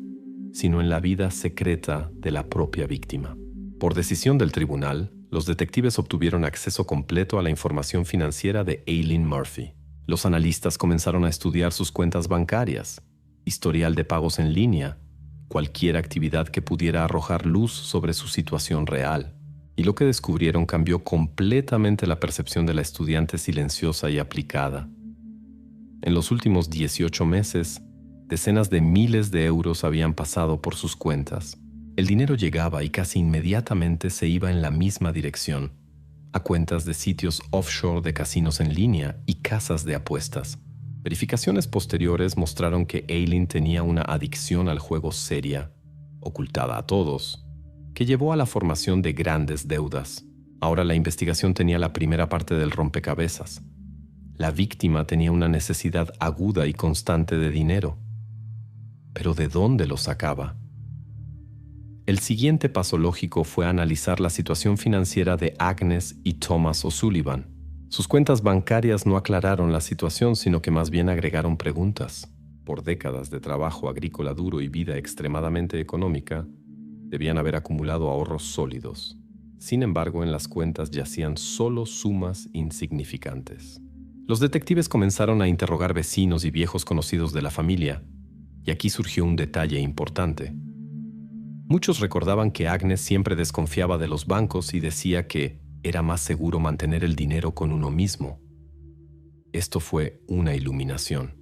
sino en la vida secreta de la propia víctima. Por decisión del tribunal, los detectives obtuvieron acceso completo a la información financiera de Aileen Murphy. Los analistas comenzaron a estudiar sus cuentas bancarias, historial de pagos en línea, cualquier actividad que pudiera arrojar luz sobre su situación real. Y lo que descubrieron cambió completamente la percepción de la estudiante silenciosa y aplicada. En los últimos 18 meses, decenas de miles de euros habían pasado por sus cuentas. El dinero llegaba y casi inmediatamente se iba en la misma dirección, a cuentas de sitios offshore de casinos en línea y casas de apuestas. Verificaciones posteriores mostraron que Aileen tenía una adicción al juego seria, ocultada a todos, que llevó a la formación de grandes deudas. Ahora la investigación tenía la primera parte del rompecabezas. La víctima tenía una necesidad aguda y constante de dinero. ¿Pero de dónde lo sacaba? El siguiente paso lógico fue analizar la situación financiera de Agnes y Thomas O'Sullivan. Sus cuentas bancarias no aclararon la situación, sino que más bien agregaron preguntas. Por décadas de trabajo agrícola duro y vida extremadamente económica, debían haber acumulado ahorros sólidos. Sin embargo, en las cuentas yacían solo sumas insignificantes. Los detectives comenzaron a interrogar vecinos y viejos conocidos de la familia, y aquí surgió un detalle importante. Muchos recordaban que Agnes siempre desconfiaba de los bancos y decía que era más seguro mantener el dinero con uno mismo. Esto fue una iluminación.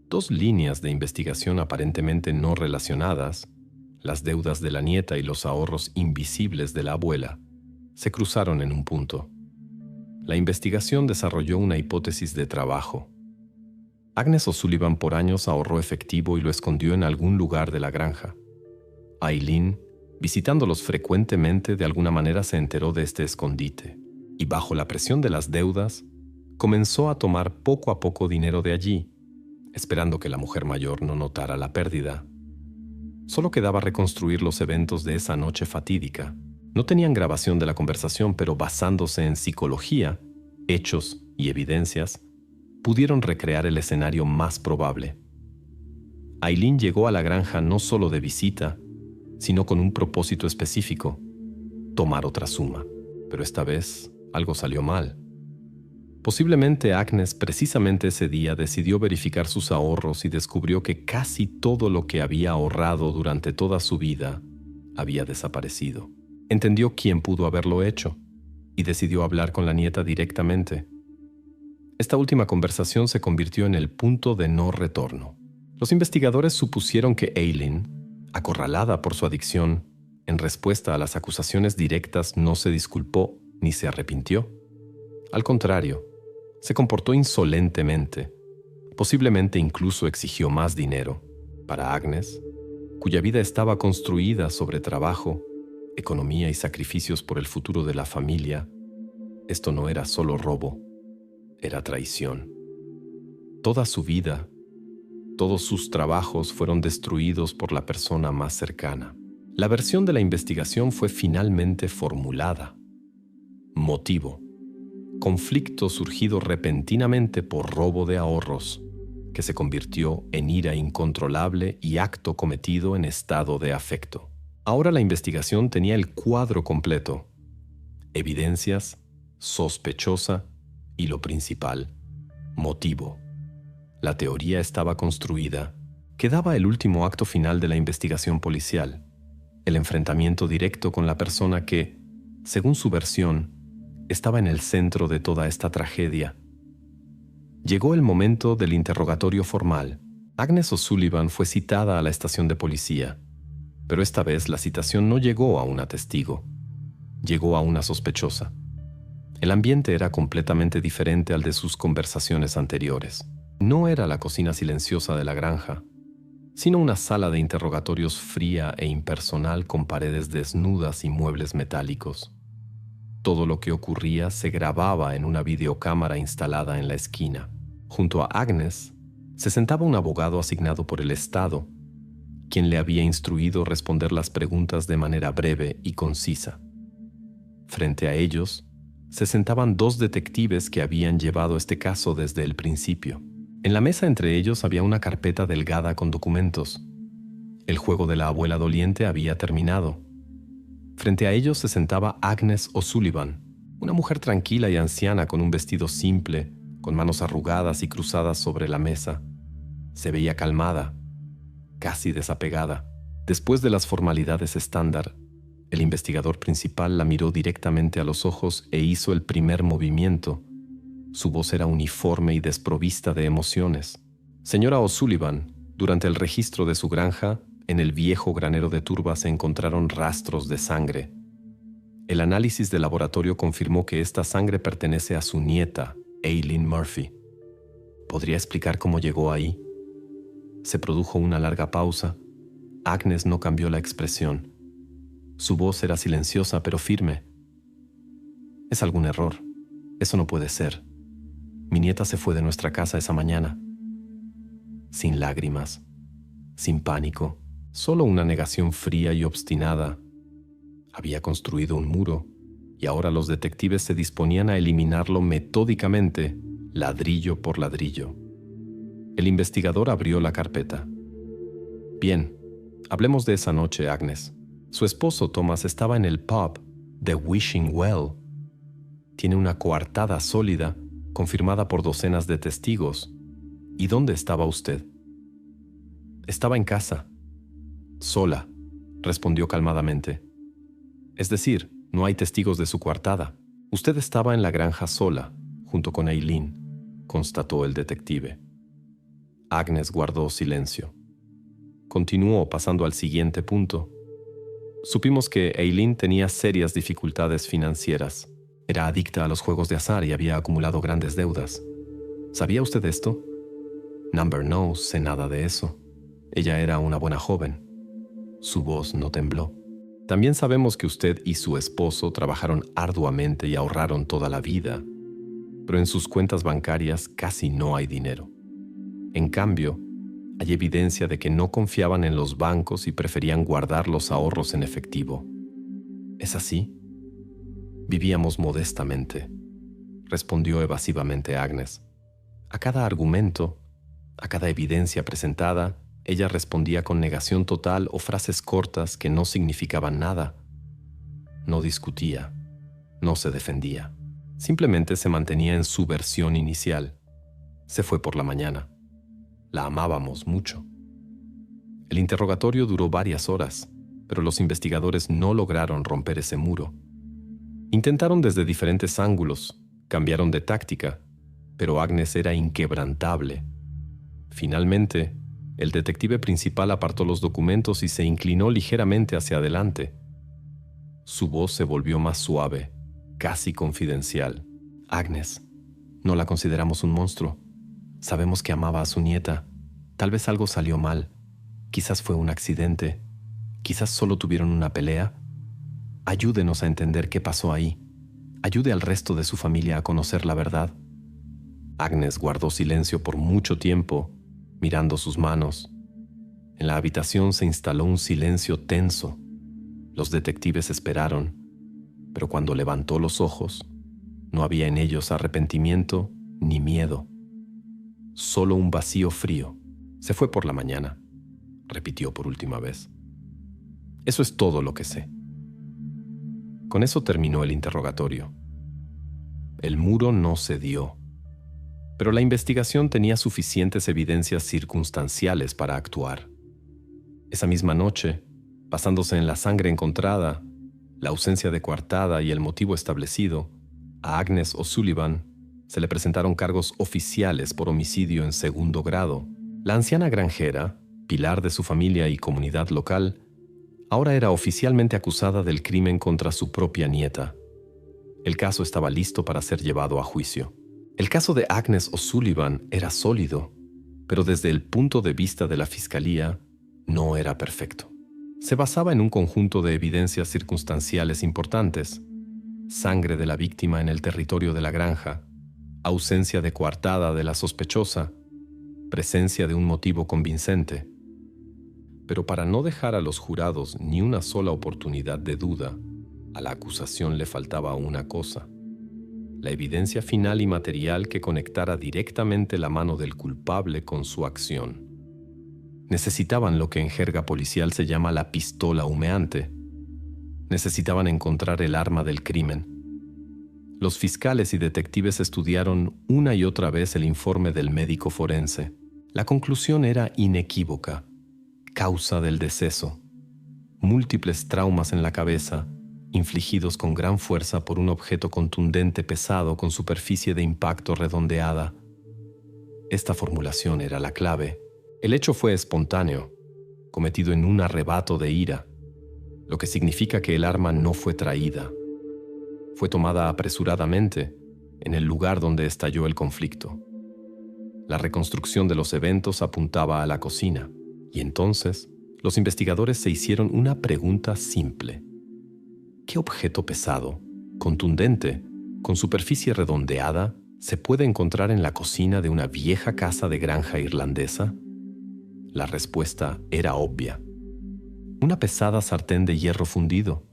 2 líneas de investigación aparentemente no relacionadas, las deudas de la nieta y los ahorros invisibles de la abuela, se cruzaron en un punto. La investigación desarrolló una hipótesis de trabajo. Agnes O'Sullivan por años ahorró efectivo y lo escondió en algún lugar de la granja. Aileen, visitándolos frecuentemente, de alguna manera se enteró de este escondite y bajo la presión de las deudas, comenzó a tomar poco a poco dinero de allí, esperando que la mujer mayor no notara la pérdida. Solo quedaba reconstruir los eventos de esa noche fatídica. No tenían grabación de la conversación, pero basándose en psicología, hechos y evidencias, pudieron recrear el escenario más probable. Aileen llegó a la granja no solo de visita, sino con un propósito específico: tomar otra suma. Pero esta vez algo salió mal. Posiblemente Agnes precisamente ese día decidió verificar sus ahorros y descubrió que casi todo lo que había ahorrado durante toda su vida había desaparecido. Entendió quién pudo haberlo hecho. y decidió hablar con la nieta directamente. Esta última conversación se convirtió en el punto de no retorno. Los investigadores supusieron que Aileen, acorralada por su adicción, en respuesta a las acusaciones directas no se disculpó ni se arrepintió. Al contrario, se comportó insolentemente. Posiblemente incluso exigió más dinero. Para Agnes, cuya vida estaba construida sobre trabajo, economía y sacrificios por el futuro de la familia, esto no era solo robo, era traición. Toda su vida, todos sus trabajos fueron destruidos por la persona más cercana. La versión de la investigación fue finalmente formulada. Motivo: conflicto surgido repentinamente por robo de ahorros, que se convirtió en ira incontrolable y acto cometido en estado de afecto. Ahora la investigación tenía el cuadro completo: evidencias, sospechosa y, lo principal, motivo. La teoría estaba construida. Quedaba el último acto final de la investigación policial: el enfrentamiento directo con la persona que, según su versión, estaba en el centro de toda esta tragedia. Llegó el momento del interrogatorio formal. Agnes O'Sullivan fue citada a la estación de policía, pero esta vez la citación no llegó a una testigo, llegó a una sospechosa. El ambiente era completamente diferente al de sus conversaciones anteriores. No era la cocina silenciosa de la granja, sino una sala de interrogatorios fría e impersonal con paredes desnudas y muebles metálicos. Todo lo que ocurría se grababa en una videocámara instalada en la esquina. Junto a Agnes se sentaba un abogado asignado por el Estado, quien le había instruido responder las preguntas de manera breve y concisa. Frente a ellos se sentaban dos detectives que habían llevado este caso desde el principio. En la mesa entre ellos había una carpeta delgada con documentos. El juego de la abuela doliente había terminado. Frente a ellos se sentaba Agnes O'Sullivan, una mujer tranquila y anciana con un vestido simple, con manos arrugadas y cruzadas sobre la mesa. Se veía calmada, casi desapegada. Después de las formalidades estándar, el investigador principal la miró directamente a los ojos e hizo el primer movimiento. Su voz era uniforme y desprovista de emociones. Señora O'Sullivan, durante el registro de su granja, en el viejo granero de turba se encontraron rastros de sangre. El análisis de laboratorio confirmó que esta sangre pertenece a su nieta, Aileen Murphy. ¿Podría explicar cómo llegó ahí? Se produjo una larga pausa. Agnes no cambió la expresión. Su voz era silenciosa pero firme. Es algún error. Eso no puede ser. Mi nieta se fue de nuestra casa esa mañana. Sin lágrimas, sin pánico, solo una negación fría y obstinada. Había construido un muro y ahora los detectives se disponían a eliminarlo metódicamente, ladrillo por ladrillo. El investigador abrió la carpeta. Bien, hablemos de esa noche, Agnes. Su esposo Thomas estaba en el pub The Wishing Well. Tiene una coartada sólida, confirmada por docenas de testigos. ¿Y dónde estaba usted? Estaba en casa. Sola, respondió calmadamente. Es decir, no hay testigos de su coartada. Usted estaba en la granja sola, junto con Aileen, constató el detective. Agnes guardó silencio. Continuó pasando al siguiente punto. Supimos que Aileen tenía serias dificultades financieras. Era adicta a los juegos de azar y había acumulado grandes deudas. ¿Sabía usted esto? No sé nada de eso. Ella era una buena joven. Su voz no tembló. También sabemos que usted y su esposo trabajaron arduamente y ahorraron toda la vida, pero en sus cuentas bancarias casi no hay dinero. En cambio, hay evidencia de que no confiaban en los bancos y preferían guardar los ahorros en efectivo. ¿Es así? Vivíamos modestamente, respondió evasivamente Agnes. A cada argumento, a cada evidencia presentada, ella respondía con negación total o frases cortas que no significaban nada. No discutía, no se defendía. Simplemente se mantenía en su versión inicial. Se fue por la mañana. La amábamos mucho. El interrogatorio duró varias horas, pero los investigadores no lograron romper ese muro. Intentaron desde diferentes ángulos, cambiaron de táctica, pero Agnes era inquebrantable. Finalmente, el detective principal apartó los documentos y se inclinó ligeramente hacia adelante. Su voz se volvió más suave, casi confidencial. Agnes, no la consideramos un monstruo. Sabemos que amaba a su nieta. Tal vez algo salió mal. Quizás fue un accidente. Quizás solo tuvieron una pelea. Ayúdenos a entender qué pasó ahí. Ayude al resto de su familia a conocer la verdad. Agnes guardó silencio por mucho tiempo, mirando sus manos. En la habitación se instaló un silencio tenso. Los detectives esperaron, pero cuando levantó los ojos, no había en ellos arrepentimiento ni miedo. Solo un vacío frío. Se fue por la mañana, repitió por última vez. Eso es todo lo que sé. Con eso terminó el interrogatorio. El muro no cedió, pero la investigación tenía suficientes evidencias circunstanciales para actuar. Esa misma noche, basándose en la sangre encontrada, la ausencia de coartada y el motivo establecido, a Agnes O'Sullivan se le presentaron cargos oficiales por homicidio en segundo grado. La anciana granjera, pilar de su familia y comunidad local, ahora era oficialmente acusada del crimen contra su propia nieta. El caso estaba listo para ser llevado a juicio. El caso de Agnes O'Sullivan era sólido, pero desde el punto de vista de la fiscalía, no era perfecto. Se basaba en un conjunto de evidencias circunstanciales importantes: sangre de la víctima en el territorio de la granja, ausencia de coartada de la sospechosa, presencia de un motivo convincente. Pero para no dejar a los jurados ni una sola oportunidad de duda, a la acusación le faltaba una cosa: la evidencia final y material que conectara directamente la mano del culpable con su acción. Necesitaban lo que en jerga policial se llama la pistola humeante. Necesitaban encontrar el arma del crimen. Los fiscales y detectives estudiaron una y otra vez el informe del médico forense. La conclusión era inequívoca: causa del deceso. Múltiples traumas en la cabeza, infligidos con gran fuerza por un objeto contundente pesado con superficie de impacto redondeada. Esta formulación era la clave. El hecho fue espontáneo, cometido en un arrebato de ira, lo que significa que el arma no fue traída. Fue tomada apresuradamente en el lugar donde estalló el conflicto. La reconstrucción de los eventos apuntaba a la cocina, y entonces los investigadores se hicieron una pregunta simple: ¿qué objeto pesado, contundente, con superficie redondeada, se puede encontrar en la cocina de una vieja casa de granja irlandesa? La respuesta era obvia: una pesada sartén de hierro fundido.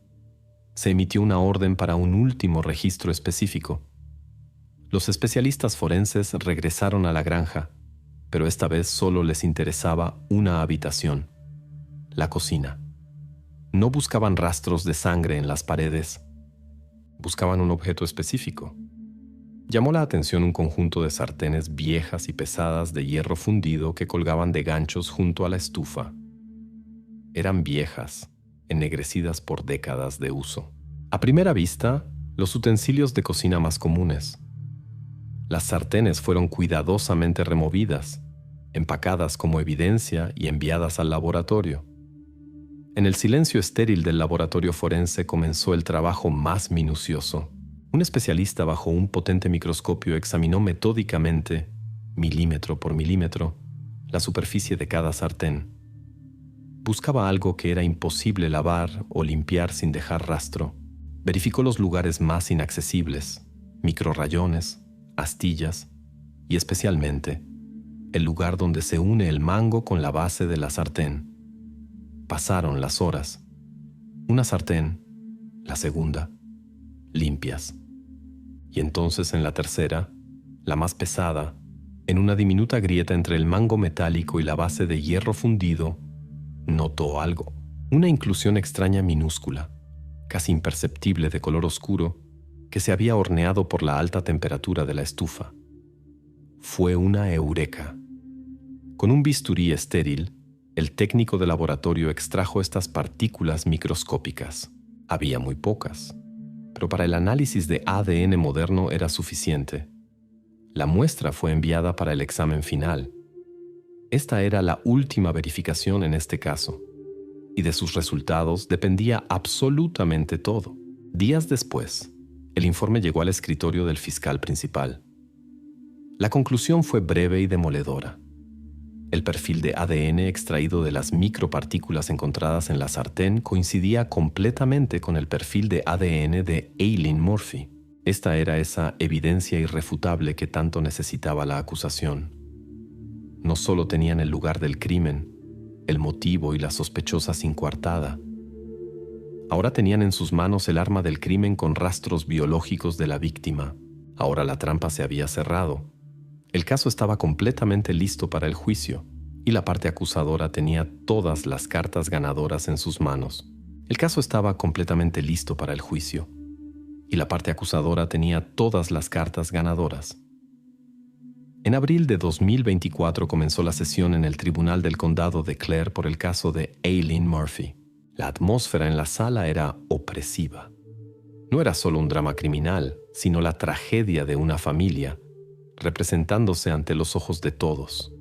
Se emitió una orden para un último registro específico. Los especialistas forenses regresaron a la granja, pero esta vez solo les interesaba una habitación: la cocina. No buscaban rastros de sangre en las paredes. Buscaban un objeto específico. Llamó la atención un conjunto de sartenes viejas y pesadas de hierro fundido que colgaban de ganchos junto a la estufa. Eran viejas, ennegrecidas por décadas de uso. A primera vista, los utensilios de cocina más comunes. Las sartenes fueron cuidadosamente removidas, empacadas como evidencia y enviadas al laboratorio. En el silencio estéril del laboratorio forense comenzó el trabajo más minucioso. Un especialista bajo un potente microscopio examinó metódicamente, milímetro por milímetro, la superficie de cada sartén. Buscaba algo que era imposible lavar o limpiar sin dejar rastro. Verificó los lugares más inaccesibles: microrrayones, astillas y, especialmente, el lugar donde se une el mango con la base de la sartén. Pasaron las horas. Una sartén, la segunda, limpias. Y entonces en la tercera, la más pesada, en una diminuta grieta entre el mango metálico y la base de hierro fundido, notó algo: una inclusión extraña minúscula, casi imperceptible, de color oscuro, que se había horneado por la alta temperatura de la estufa. Fue una eureka. Con un bisturí estéril, el técnico de laboratorio extrajo estas partículas microscópicas. Había muy pocas, pero para el análisis de ADN moderno era suficiente. La muestra fue enviada para el examen final. Esta era la última verificación en este caso, y de sus resultados dependía absolutamente todo. Días después, el informe llegó al escritorio del fiscal principal. La conclusión fue breve y demoledora. El perfil de ADN extraído de las micropartículas encontradas en la sartén coincidía completamente con el perfil de ADN de Aileen Murphy. Esta era esa evidencia irrefutable que tanto necesitaba la acusación. No solo tenían el lugar del crimen, el motivo y la sospechosa sin coartada. Ahora tenían en sus manos el arma del crimen con rastros biológicos de la víctima. Ahora la trampa se había cerrado. El caso estaba completamente listo para el juicio y la parte acusadora tenía todas las cartas ganadoras en sus manos. El caso estaba completamente listo para el juicio y la parte acusadora tenía todas las cartas ganadoras. En abril de 2024 comenzó la sesión en el Tribunal del Condado de Clare por el caso de Aileen Murphy. La atmósfera en la sala era opresiva. No era solo un drama criminal, sino la tragedia de una familia, representándose ante los ojos de todos.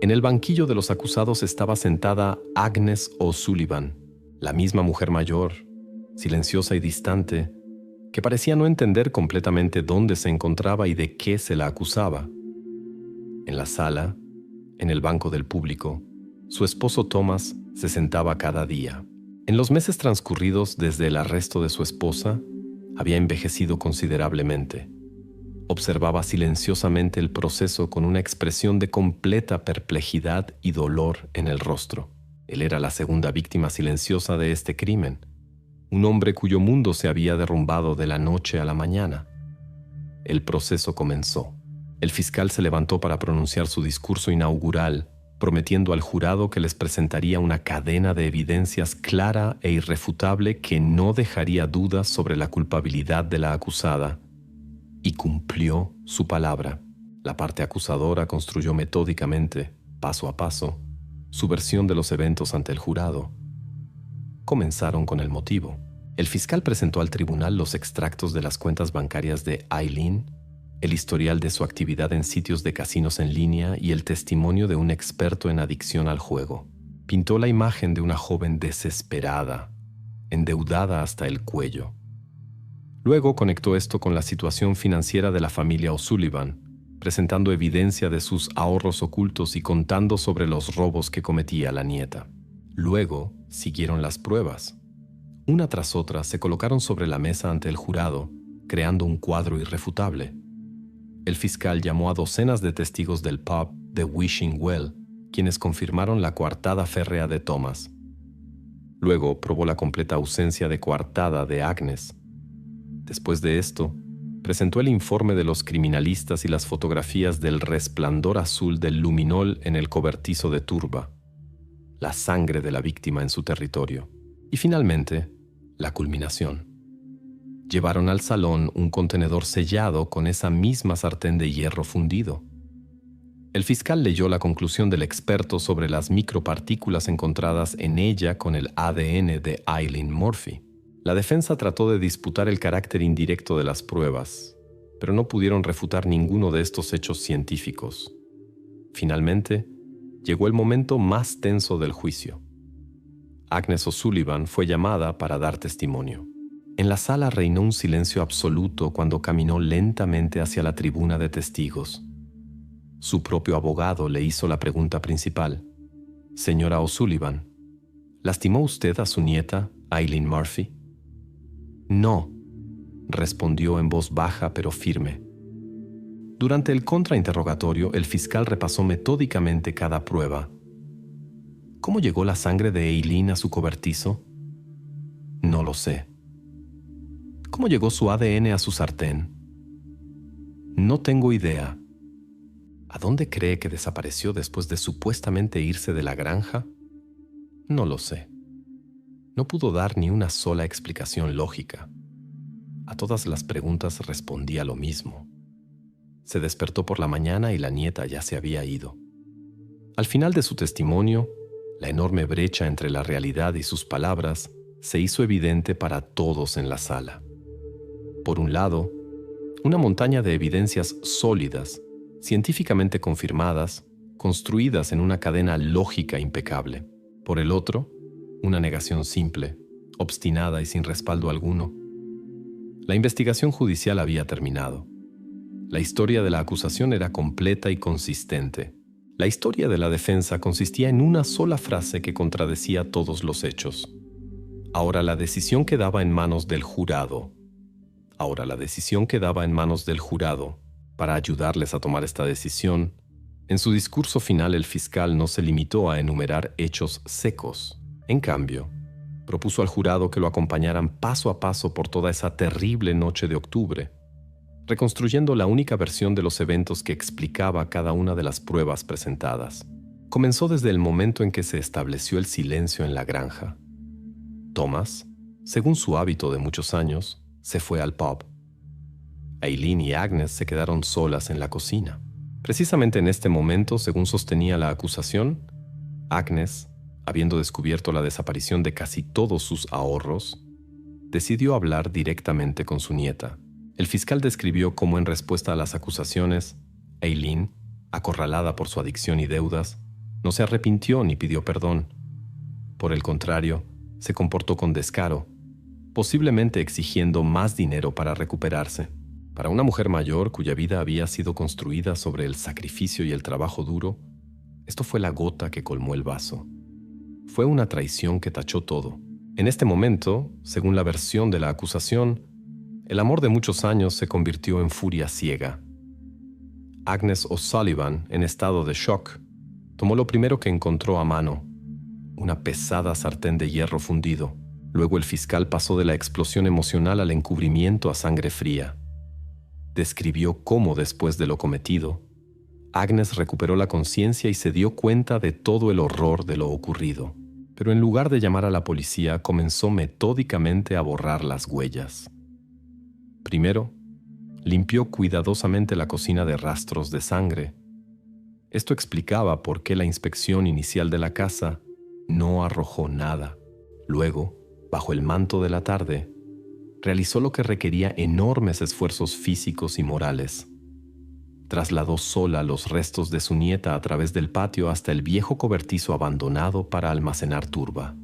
En el banquillo de los acusados estaba sentada Agnes O'Sullivan, la misma mujer mayor, silenciosa y distante, que parecía no entender completamente dónde se encontraba y de qué se la acusaba. En la sala, en el banco del público, su esposo Thomas se sentaba cada día. En los meses transcurridos desde el arresto de su esposa, había envejecido considerablemente. Observaba silenciosamente el proceso con una expresión de completa perplejidad y dolor en el rostro. Él era la segunda víctima silenciosa de este crimen, un hombre cuyo mundo se había derrumbado de la noche a la mañana. El proceso comenzó. El fiscal se levantó para pronunciar su discurso inaugural, prometiendo al jurado que les presentaría una cadena de evidencias clara e irrefutable que no dejaría dudas sobre la culpabilidad de la acusada. Y cumplió su palabra. La parte acusadora construyó metódicamente, paso a paso, su versión de los eventos ante el jurado. Comenzaron con el motivo. El fiscal presentó al tribunal los extractos de las cuentas bancarias de Aileen, el historial de su actividad en sitios de casinos en línea y el testimonio de un experto en adicción al juego. Pintó la imagen de una joven desesperada, endeudada hasta el cuello. Luego conectó esto con la situación financiera de la familia O'Sullivan, presentando evidencia de sus ahorros ocultos y contando sobre los robos que cometía la nieta. Luego siguieron las pruebas. Una tras otra se colocaron sobre la mesa ante el jurado, creando un cuadro irrefutable. El fiscal llamó a docenas de testigos del pub de Wishing Well, quienes confirmaron la coartada férrea de Thomas. Luego probó la completa ausencia de coartada de Agnes. Después de esto, presentó el informe de los criminalistas y las fotografías del resplandor azul del luminol en el cobertizo de turba, la sangre de la víctima en su territorio. Y finalmente, la culminación. Llevaron al salón un contenedor sellado con esa misma sartén de hierro fundido. El fiscal leyó la conclusión del experto sobre las micropartículas encontradas en ella con el ADN de Aileen Murphy. La defensa trató de disputar el carácter indirecto de las pruebas, pero no pudieron refutar ninguno de estos hechos científicos. Finalmente, llegó el momento más tenso del juicio. Agnes O'Sullivan fue llamada para dar testimonio. En la sala reinó un silencio absoluto cuando caminó lentamente hacia la tribuna de testigos. Su propio abogado le hizo la pregunta principal. «Señora O'Sullivan, ¿lastimó usted a su nieta, Aileen Murphy?» «No», respondió en voz baja pero firme. Durante el contrainterrogatorio, el fiscal repasó metódicamente cada prueba. ¿Cómo llegó la sangre de Aileen a su cobertizo? No lo sé. ¿Cómo llegó su ADN a su sartén? No tengo idea. ¿A dónde cree que desapareció después de supuestamente irse de la granja? No lo sé. No pudo dar ni una sola explicación lógica. A todas las preguntas respondía lo mismo. Se despertó por la mañana y la nieta ya se había ido. Al final de su testimonio, la enorme brecha entre la realidad y sus palabras se hizo evidente para todos en la sala. Por un lado, una montaña de evidencias sólidas, científicamente confirmadas, construidas en una cadena lógica impecable. Por el otro, una negación simple, obstinada y sin respaldo alguno. La investigación judicial había terminado. La historia de la acusación era completa y consistente. La historia de la defensa consistía en una sola frase que contradecía todos los hechos. Ahora la decisión quedaba en manos del jurado. Para ayudarles a tomar esta decisión, en su discurso final el fiscal no se limitó a enumerar hechos secos. En cambio, propuso al jurado que lo acompañaran paso a paso por toda esa terrible noche de octubre, reconstruyendo la única versión de los eventos que explicaba cada una de las pruebas presentadas. Comenzó desde el momento en que se estableció el silencio en la granja. Thomas, según su hábito de muchos años, se fue al pub. Eileen y Agnes se quedaron solas en la cocina. Precisamente en este momento, según sostenía la acusación, Agnes, habiendo descubierto la desaparición de casi todos sus ahorros, decidió hablar directamente con su nieta. El fiscal describió cómo, en respuesta a las acusaciones, Eileen, acorralada por su adicción y deudas, no se arrepintió ni pidió perdón. Por el contrario, se comportó con descaro, posiblemente exigiendo más dinero para recuperarse. Para una mujer mayor cuya vida había sido construida sobre el sacrificio y el trabajo duro, esto fue la gota que colmó el vaso. Fue una traición que tachó todo. En este momento, según la versión de la acusación, el amor de muchos años se convirtió en furia ciega. Agnes O'Sullivan, en estado de shock, tomó lo primero que encontró a mano, una pesada sartén de hierro fundido. Luego el fiscal pasó de la explosión emocional al encubrimiento a sangre fría. Describió cómo, después de lo cometido, Agnes recuperó la conciencia y se dio cuenta de todo el horror de lo ocurrido. Pero en lugar de llamar a la policía, comenzó metódicamente a borrar las huellas. Primero, limpió cuidadosamente la cocina de rastros de sangre. Esto explicaba por qué la inspección inicial de la casa no arrojó nada. Luego, bajo el manto de la tarde, realizó lo que requería enormes esfuerzos físicos y morales. Trasladó sola los restos de su nieta a través del patio hasta el viejo cobertizo abandonado para almacenar turba.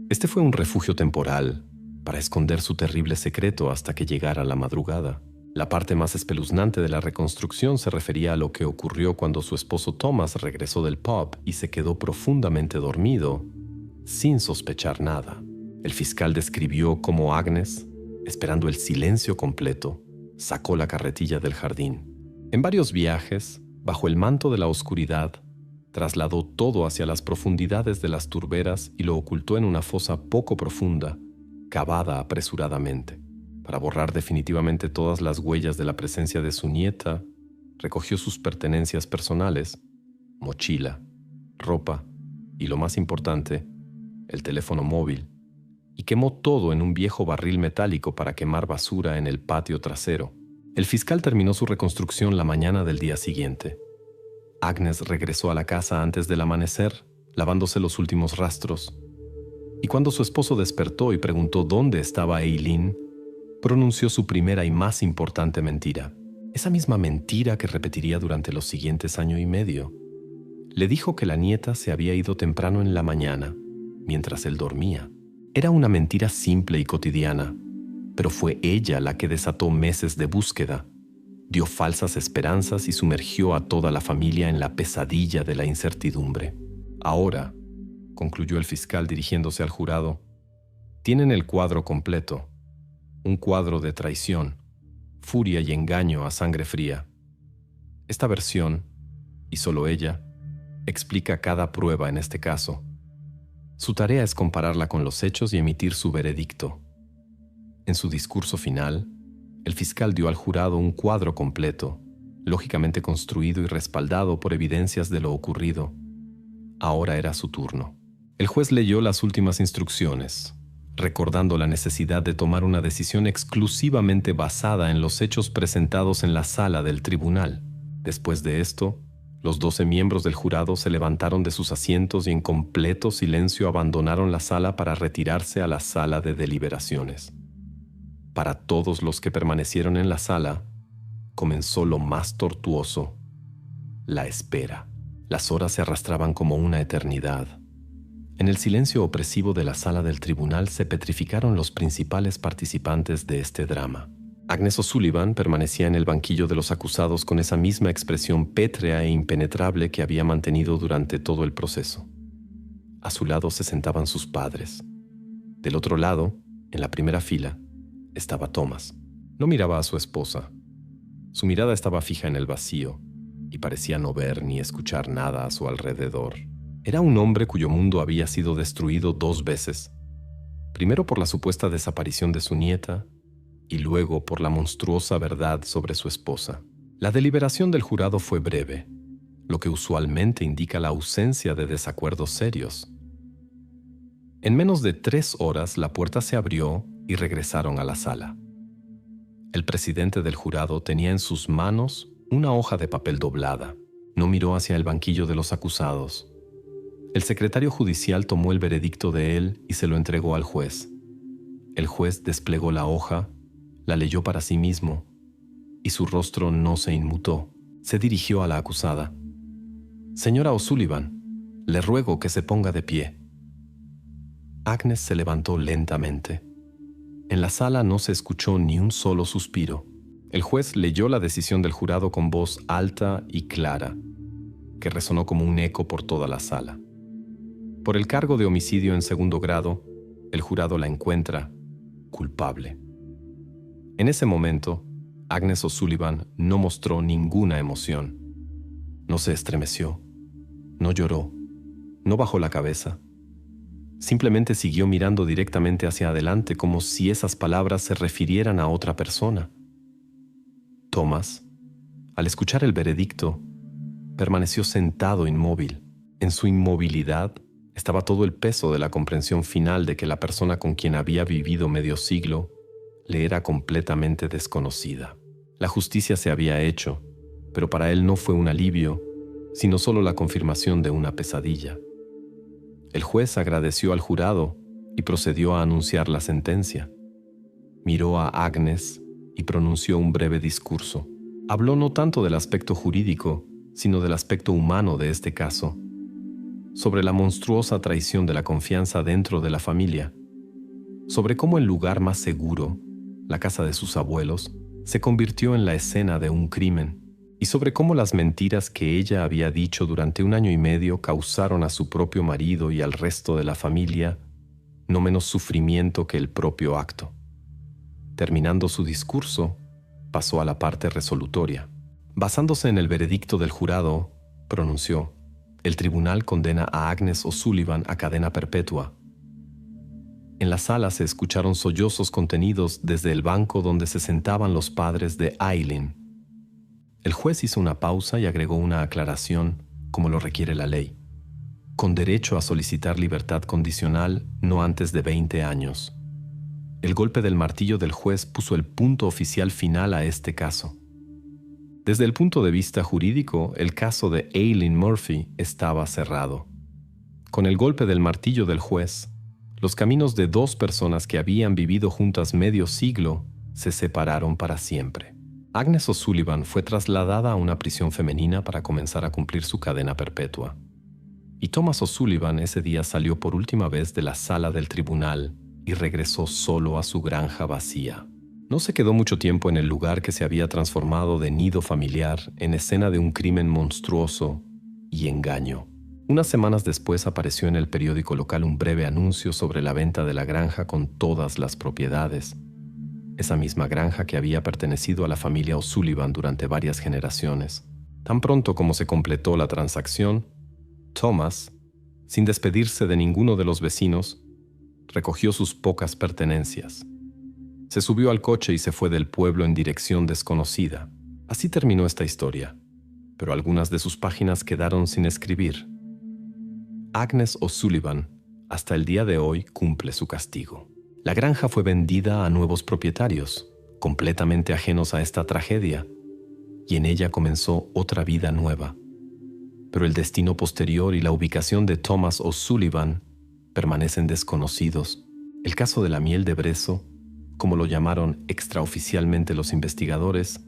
Este fue un refugio temporal para esconder su terrible secreto hasta que llegara la madrugada. La parte más espeluznante de la reconstrucción se refería a lo que ocurrió cuando su esposo Thomas regresó del pub y se quedó profundamente dormido, sin sospechar nada. El fiscal describió cómo Agnes, esperando el silencio completo, sacó la carretilla del jardín. En varios viajes, bajo el manto de la oscuridad, trasladó todo hacia las profundidades de las turberas y lo ocultó en una fosa poco profunda, cavada apresuradamente. Para borrar definitivamente todas las huellas de la presencia de su nieta, recogió sus pertenencias personales, mochila, ropa y, lo más importante, el teléfono móvil, y quemó todo en un viejo barril metálico para quemar basura en el patio trasero. El fiscal terminó su reconstrucción la mañana del día siguiente. Agnes regresó a la casa antes del amanecer, lavándose los últimos rastros, y cuando su esposo despertó y preguntó dónde estaba Eileen, pronunció su primera y más importante mentira. Esa misma mentira que repetiría durante los siguientes año y medio. Le dijo que la nieta se había ido temprano en la mañana, mientras él dormía. Era una mentira simple y cotidiana, pero fue ella la que desató meses de búsqueda, dio falsas esperanzas y sumergió a toda la familia en la pesadilla de la incertidumbre. Ahora, concluyó el fiscal dirigiéndose al jurado, tienen el cuadro completo. Un cuadro de traición, furia y engaño a sangre fría. Esta versión, y solo ella, explica cada prueba en este caso. Su tarea es compararla con los hechos y emitir su veredicto. En su discurso final, el fiscal dio al jurado un cuadro completo, lógicamente construido y respaldado por evidencias de lo ocurrido. Ahora era su turno. El juez leyó las últimas instrucciones, recordando la necesidad de tomar una decisión exclusivamente basada en los hechos presentados en la sala del tribunal. Después de esto, Los 12 miembros del jurado se levantaron de sus asientos y en completo silencio abandonaron la sala para retirarse a la sala de deliberaciones. Para todos los que permanecieron en la sala, comenzó lo más tortuoso: la espera. Las horas se arrastraban como una eternidad. En el silencio opresivo de la sala del tribunal se petrificaron los principales participantes de este drama. Agnes O'Sullivan permanecía en el banquillo de los acusados con esa misma expresión pétrea e impenetrable que había mantenido durante todo el proceso. A su lado se sentaban sus padres. Del otro lado, en la primera fila, estaba Thomas. No miraba a su esposa. Su mirada estaba fija en el vacío y parecía no ver ni escuchar nada a su alrededor. Era un hombre cuyo mundo había sido destruido 2 veces. Primero por la supuesta desaparición de su nieta y luego por la monstruosa verdad sobre su esposa. La deliberación del jurado fue breve, lo que usualmente indica la ausencia de desacuerdos serios. En menos de 3 horas la puerta se abrió y regresaron a la sala. El presidente del jurado tenía en sus manos una hoja de papel doblada. No miró hacia el banquillo de los acusados. El secretario judicial tomó el veredicto de él y se lo entregó al juez. El juez desplegó la hoja, la leyó para sí mismo, y su rostro no se inmutó. Se dirigió a la acusada. «Señora O'Sullivan, le ruego que se ponga de pie». Agnes se levantó lentamente. En la sala no se escuchó ni un solo suspiro. El juez leyó la decisión del jurado con voz alta y clara, que resonó como un eco por toda la sala. Por el cargo de homicidio en segundo grado, el jurado la encuentra culpable. En ese momento, Agnes O'Sullivan no mostró ninguna emoción. No se estremeció, no lloró, no bajó la cabeza. Simplemente siguió mirando directamente hacia adelante como si esas palabras se refirieran a otra persona. Thomas, al escuchar el veredicto, permaneció sentado inmóvil. En su inmovilidad estaba todo el peso de la comprensión final de que la persona con quien había vivido medio siglo le era completamente desconocida. La justicia se había hecho, pero para él no fue un alivio, sino solo la confirmación de una pesadilla. El juez agradeció al jurado y procedió a anunciar la sentencia. Miró a Agnes y pronunció un breve discurso. Habló no tanto del aspecto jurídico, sino del aspecto humano de este caso, sobre la monstruosa traición de la confianza dentro de la familia, sobre cómo el lugar más seguro, la casa de sus abuelos, se convirtió en la escena de un crimen, y sobre cómo las mentiras que ella había dicho durante 1 año y medio causaron a su propio marido y al resto de la familia no menos sufrimiento que el propio acto. Terminando su discurso, pasó a la parte resolutoria. Basándose en el veredicto del jurado, pronunció: el tribunal condena a Agnes O'Sullivan a cadena perpetua. En la sala se escucharon sollozos contenidos desde el banco donde se sentaban los padres de Aileen. El juez hizo una pausa y agregó una aclaración, como lo requiere la ley: con derecho a solicitar libertad condicional no antes de 20 años. El golpe del martillo del juez puso el punto oficial final a este caso. Desde el punto de vista jurídico, el caso de Aileen Murphy estaba cerrado. Con el golpe del martillo del juez, los caminos de 2 personas que habían vivido juntas medio siglo se separaron para siempre. Agnes O'Sullivan fue trasladada a una prisión femenina para comenzar a cumplir su cadena perpetua. Y Thomas O'Sullivan ese día salió por última vez de la sala del tribunal y regresó solo a su granja vacía. No se quedó mucho tiempo en el lugar que se había transformado de nido familiar en escena de un crimen monstruoso y engaño. Unas semanas después apareció en el periódico local un breve anuncio sobre la venta de la granja con todas las propiedades. Esa misma granja que había pertenecido a la familia O'Sullivan durante varias generaciones. Tan pronto como se completó la transacción, Thomas, sin despedirse de ninguno de los vecinos, recogió sus pocas pertenencias. Se subió al coche y se fue del pueblo en dirección desconocida. Así terminó esta historia, pero algunas de sus páginas quedaron sin escribir. Agnes O'Sullivan, hasta el día de hoy, cumple su castigo. La granja fue vendida a nuevos propietarios, completamente ajenos a esta tragedia, y en ella comenzó otra vida nueva. pero el destino posterior y la ubicación de Thomas O'Sullivan permanecen desconocidos. El caso de la miel de Brezo, como lo llamaron extraoficialmente los investigadores,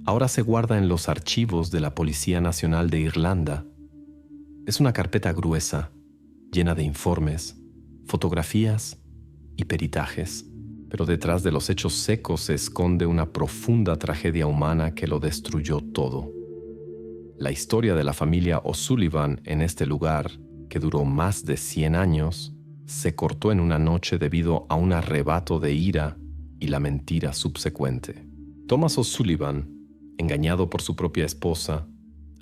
ahora se guarda en los archivos de la Policía Nacional de Irlanda. Es una carpeta gruesa, llena de informes, fotografías y peritajes. Pero detrás de los hechos secos se esconde una profunda tragedia humana que lo destruyó todo. La historia de la familia O'Sullivan en este lugar, que duró más de 100 años, se cortó en una noche debido a un arrebato de ira y la mentira subsecuente. Thomas O'Sullivan, engañado por su propia esposa,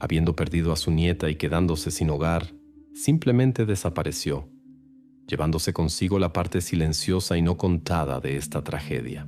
habiendo perdido a su nieta y quedándose sin hogar, simplemente desapareció, llevándose consigo la parte silenciosa y no contada de esta tragedia.